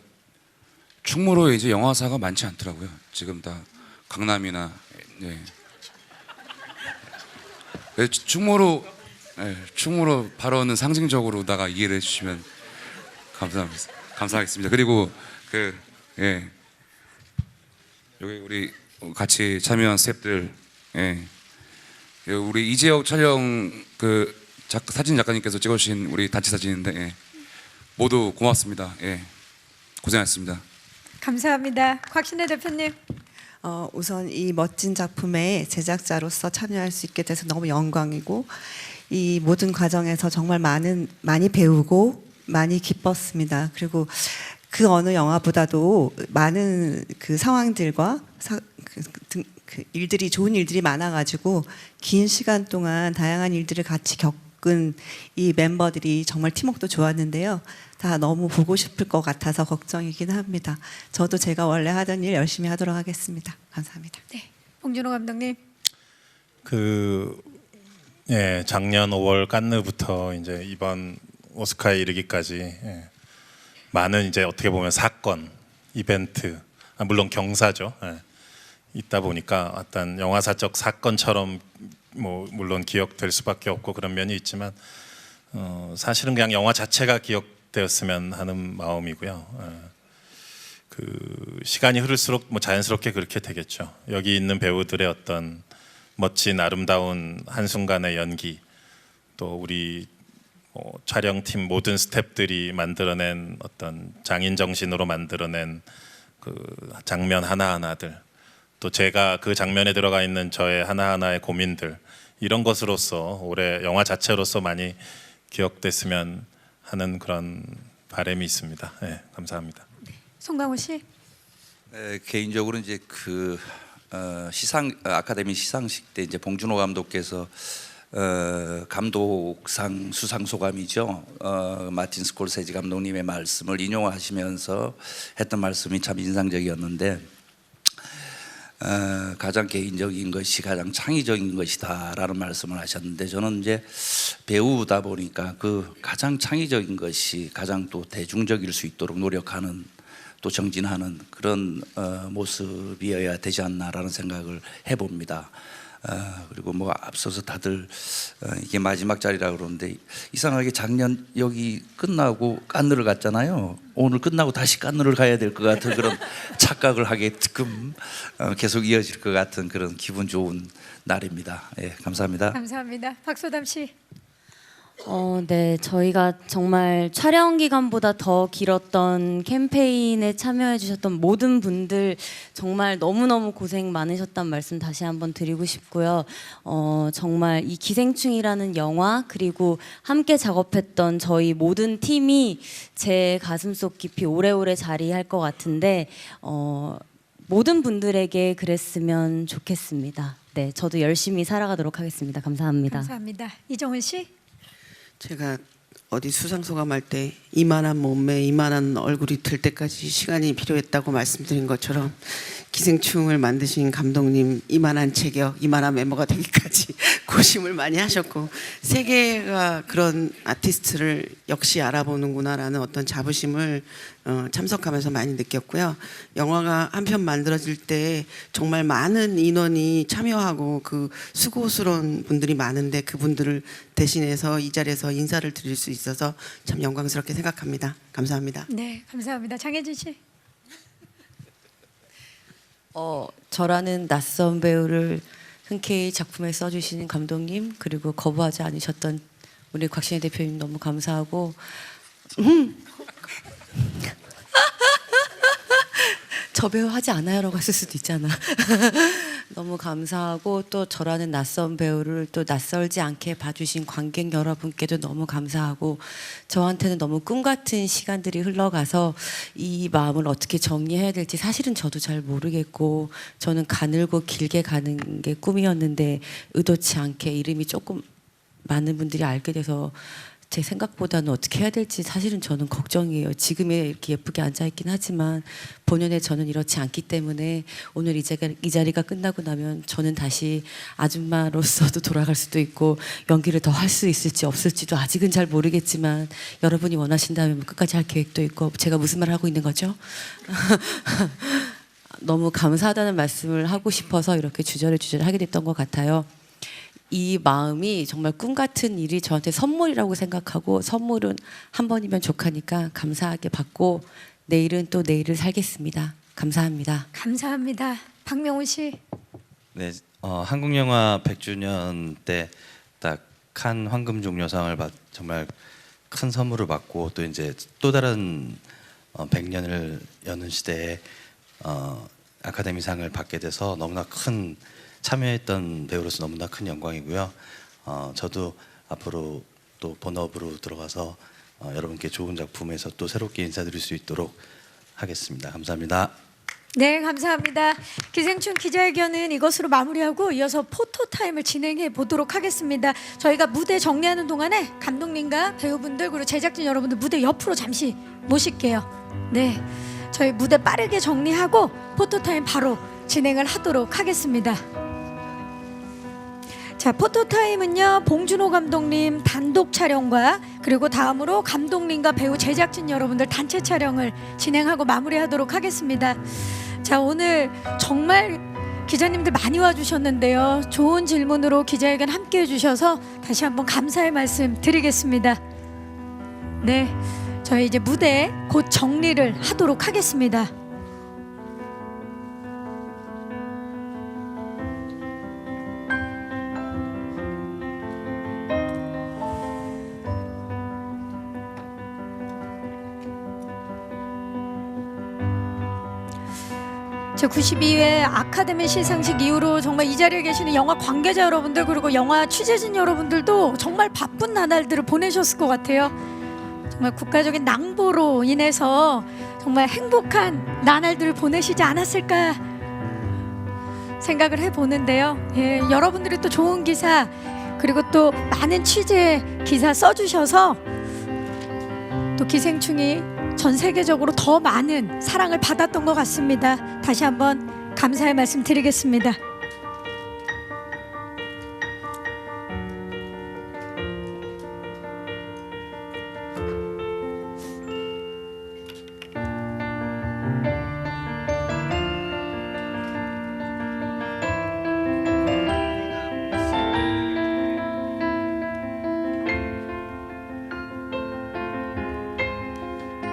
충무로에 이제 영화사가 많지 않더라고요. 지금 다 강남이나 충무로 발언은 상징적으로다가 이해를 해주시면 감사하겠습니다. 그리고 여기 우리 같이 참여한 스태프들, 우리 이재혁 촬영 사진 작가님께서 찍어주신 우리 단체 사진인데 모두 고맙습니다. 고생하셨습니다. 감사합니다. 곽신혜 대표님. 우선 이 멋진 작품에 제작자로서 참여할 수 있게 돼서 너무 영광이고 이 모든 과정에서 정말 많이 배우고 많이 기뻤습니다. 그리고 그 어느 영화보다도 많은 그 상황들과 일들이 좋은 일들이 많아가지고 긴 시간 동안 다양한 일들을 같이 겪은 이 멤버들이 정말 팀워크도 좋았는데요. 다 너무 보고 싶을 것 같아서 걱정이긴 합니다. 저도 제가 원래 하던 일 열심히 하도록 하겠습니다. 감사합니다. 네, 봉준호 감독님. 작년 5월 칸느부터 이제 이번 오스카에 이르기까지 많은 이제 어떻게 보면 사건, 이벤트, 물론 경사죠. 있다 보니까 어떤 영화사적 사건처럼 뭐 물론 기억될 수밖에 없고 그런 면이 있지만 사실은 그냥 영화 자체가 기억되었으면 하는 마음이고요. 그 시간이 흐를수록 뭐 자연스럽게 그렇게 되겠죠. 여기 있는 배우들의 어떤 멋진 아름다운 한순간의 연기, 또 우리 촬영팀 모든 스태프들이 만들어낸 어떤 장인 정신으로 만들어낸 그 장면 하나하나들, 또 제가 그 장면에 들어가 있는 저의 하나하나의 고민들, 이런 것으로서 올해 영화 자체로서 많이 기억됐으면 하는 그런 바람이 있습니다. 감사합니다. 송강호 씨. 개인적으로 이제 아카데미 시상식 때 이제 봉준호 감독께서 감독상 수상 소감이죠. 마틴 스콜세지 감독님의 말씀을 인용하시면서 했던 말씀이 참 인상적이었는데, 가장 개인적인 것이 가장 창의적인 것이다라는 말씀을 하셨는데, 저는 이제 배우다 보니까 그 가장 창의적인 것이 가장 또 대중적일 수 있도록 노력하는, 또 정진하는 그런 모습이어야 되지 않나라는 생각을 해봅니다. 그리고 뭐 앞서서 다들 이게 마지막 자리라 그러는데, 이상하게 작년 여기 끝나고 칸느를 갔잖아요. 오늘 끝나고 다시 칸느를 가야 될 것 같은 그런 착각을 하게끔 계속 이어질 것 같은 그런 기분 좋은 날입니다. 감사합니다. 감사합니다. 박소담 씨. 네, 저희가 정말 촬영 기간보다 더 길었던 캠페인에 참여해 주셨던 모든 분들 정말 너무너무 고생 많으셨단 말씀 다시 한번 드리고 싶고요. 정말 이 기생충이라는 영화, 그리고 함께 작업했던 저희 모든 팀이 제 가슴속 깊이 오래오래 자리할 것 같은데 모든 분들에게 그랬으면 좋겠습니다. 네, 저도 열심히 살아가도록 하겠습니다. 감사합니다. 감사합니다. 이정은 씨. 제가 어디 수상소감할 때 이만한 몸매, 이만한 얼굴이 들 때까지 시간이 필요했다고 말씀드린 것처럼 기생충을 만드신 감독님 이만한 체격, 이만한 메모가 되기까지 고심을 많이 하셨고 세계가 그런 아티스트를 역시 알아보는구나라는 어떤 자부심을 참석하면서 많이 느꼈고요. 영화가 한 편 만들어질 때 정말 많은 인원이 참여하고 그 수고스러운 분들이 많은데 그분들을 대신해서 이 자리에서 인사를 드릴 수 있어서 참 영광스럽게 생각합니다. 감사합니다. 네, 감사합니다. 장혜진 씨. 저라는 낯선 배우를 흔쾌히 작품에 써주시는 감독님 그리고 거부하지 않으셨던 우리 곽신혜 대표님 너무 감사하고 저 배우 하지 않아요라고 했을 수도 있잖아. 너무 감사하고 또 저라는 낯선 배우를 또 낯설지 않게 봐주신 관객 여러분께도 너무 감사하고 저한테는 너무 꿈 같은 시간들이 흘러가서 이 마음을 어떻게 정리해야 될지 사실은 저도 잘 모르겠고 저는 가늘고 길게 가는 게 꿈이었는데 의도치 않게 이름이 조금 많은 분들이 알게 돼서 제 생각보다는 어떻게 해야 될지 사실은 저는 걱정이에요. 지금에 이렇게 예쁘게 앉아있긴 하지만 본연의 저는 이렇지 않기 때문에 오늘 이 자리가 끝나고 나면 저는 다시 아줌마로서도 돌아갈 수도 있고 연기를 더 할 수 있을지 없을지도 아직은 잘 모르겠지만 여러분이 원하신다면 끝까지 할 계획도 있고 제가 무슨 말을 하고 있는 거죠? 너무 감사하다는 말씀을 하고 싶어서 이렇게 주저를 하게 됐던 것 같아요. 이 마음이 정말 꿈 같은 일이 저한테 선물이라고 생각하고 선물은 한 번이면 족하니까 감사하게 받고 내일은 또 내일을 살겠습니다. 감사합니다. 감사합니다. 박명훈 씨. 네, 한국 영화 100주년 때 딱 칸 황금종려상을 정말 큰 선물을 받고 또 이제 또 다른 100년을 여는 시대에 아카데미상을 받게 돼서 너무나 큰 참여했던 배우로서 너무나 큰 영광이고요. 저도 앞으로 또 본업으로 들어가서 여러분께 좋은 작품에서 또 새롭게 인사드릴 수 있도록 하겠습니다. 감사합니다. 네, 감사합니다. 기생충 기자회견은 이것으로 마무리하고 이어서 포토타임을 진행해 보도록 하겠습니다. 저희가 무대 정리하는 동안에 감독님과 배우분들 그리고 제작진 여러분들 무대 옆으로 잠시 모실게요. 네, 저희 무대 빠르게 정리하고 포토타임 바로 진행을 하도록 하겠습니다. 자, 포토타임은요 봉준호 감독님 단독 촬영과 그리고 다음으로 감독님과 배우 제작진 여러분들 단체 촬영을 진행하고 마무리하도록 하겠습니다. 자, 오늘 정말 기자님들 많이 와주셨는데요. 좋은 질문으로 기자회견 함께 해주셔서 다시 한번 감사의 말씀 드리겠습니다. 네, 저희 이제 무대 곧 정리를 하도록 하겠습니다. 제92회 아카데미 시상식 이후로 정말 이 자리에 계시는 영화 관계자 여러분들 그리고 영화 취재진 여러분들도 정말 바쁜 나날들을 보내셨을 것 같아요. 정말 국가적인 낭보로 인해서 정말 행복한 나날들을 보내시지 않았을까 생각을 해보는데요. 예, 여러분들이 또 좋은 기사 그리고 또 많은 취재 기사 써주셔서 또 기생충이 전 세계적으로 더 많은 사랑을 받았던 것 같습니다. 다시 한번 감사의 말씀 드리겠습니다.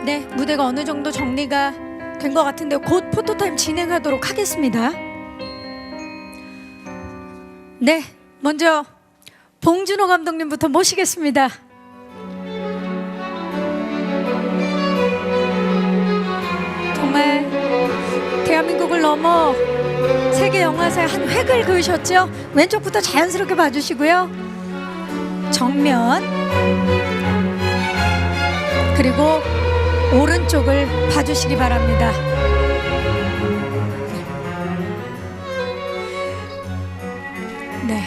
네, 무대가 어느 정도 정리가 된 것 같은데 곧 포토타임 진행하도록 하겠습니다. 네, 먼저 봉준호 감독님부터 모시겠습니다. 정말 대한민국을 넘어 세계 영화사의 한 획을 그으셨죠? 왼쪽부터 자연스럽게 봐주시고요. 정면 그리고 오른쪽을 봐주시기 바랍니다. 네,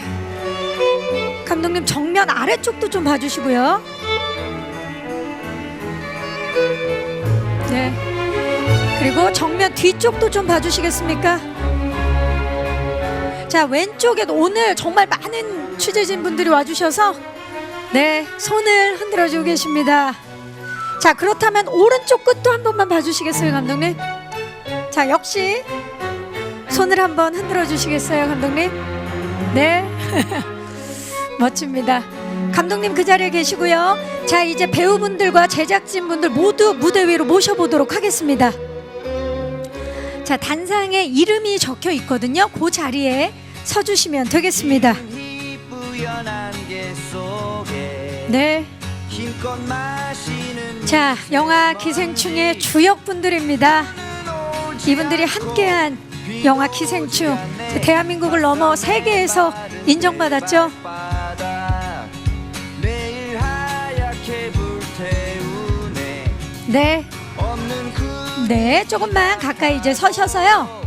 감독님 정면 아래쪽도 좀 봐주시고요. 네. 그리고 정면 뒤쪽도 좀 봐주시겠습니까? 자, 왼쪽에도 오늘 정말 많은 취재진 분들이 와주셔서 네, 손을 흔들어주고 계십니다. 자, 그렇다면 오른쪽 끝도 한 번만 봐주시겠어요, 감독님? 자, 역시 손을 한번 흔들어 주시겠어요, 감독님? 네. 멋집니다. 감독님 그 자리에 계시고요. 자, 이제 배우분들과 제작진분들 모두 무대 위로 모셔보도록 하겠습니다. 자, 단상에 이름이 적혀 있거든요. 그 자리에 서주시면 되겠습니다. 네. 자, 영화 기생충의 주역분들입니다. 이분들이 함께한 영화 기생충, 대한민국을 넘어 세계에서 인정받았죠. 네. 네, 조금만 가까이 이제 서셔서요.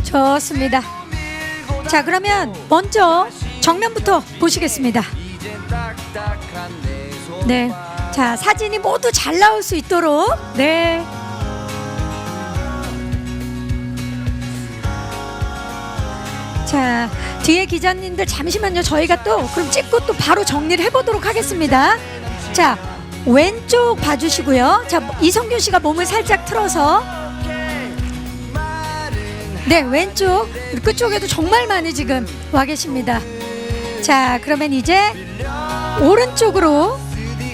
좋습니다. 자, 그러면 먼저 정면부터 보시겠습니다. 네. 자, 사진이 모두 잘 나올 수 있도록. 네. 자, 뒤에 기자님들 잠시만요. 저희가 또 그럼 찍고 또 바로 정리를 해보도록 하겠습니다. 자, 왼쪽 봐주시고요. 자, 이성균 씨가 몸을 살짝 틀어서. 네, 왼쪽 끝쪽에도 정말 많이 지금 와 계십니다. 자, 그러면 이제 오른쪽으로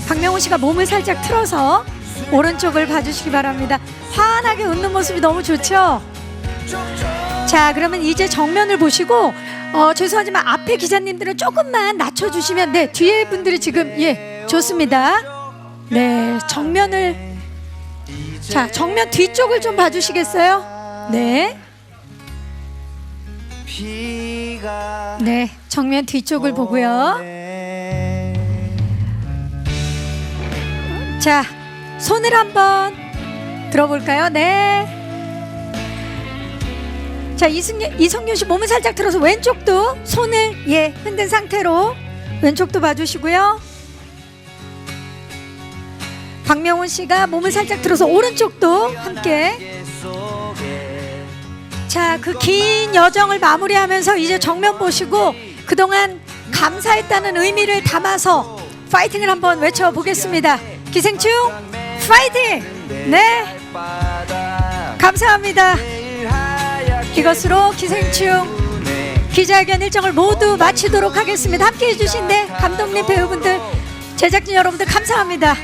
박명호 씨가 몸을 살짝 틀어서 오른쪽을 봐주시기 바랍니다. 환하게 웃는 모습이 너무 좋죠? 자, 그러면 이제 정면을 보시고 죄송하지만 앞에 기자님들은 조금만 낮춰주시면. 네, 뒤에 분들이 지금 예, 좋습니다. 네, 정면을. 자, 정면 뒤쪽을 좀 봐주시겠어요? 네. 네, 정면 뒤쪽을 보고요. 자, 손을 한번 들어볼까요? 네. 자, 이성균 씨 몸을 살짝 들어서 왼쪽도 손을 예, 흔든 상태로 왼쪽도 봐주시고요. 박명훈 씨가 몸을 살짝 들어서 오른쪽도 함께. 자, 그 긴 여정을 마무리하면서 이제 정면 보시고 그동안 감사했다는 의미를 담아서 파이팅을 한번 외쳐보겠습니다. 기생충 파이팅! 네, 감사합니다. 이것으로 기생충 기자회견 일정을 모두 마치도록 하겠습니다. 함께해 주신 감독님, 배우분들, 제작진 여러분들 감사합니다.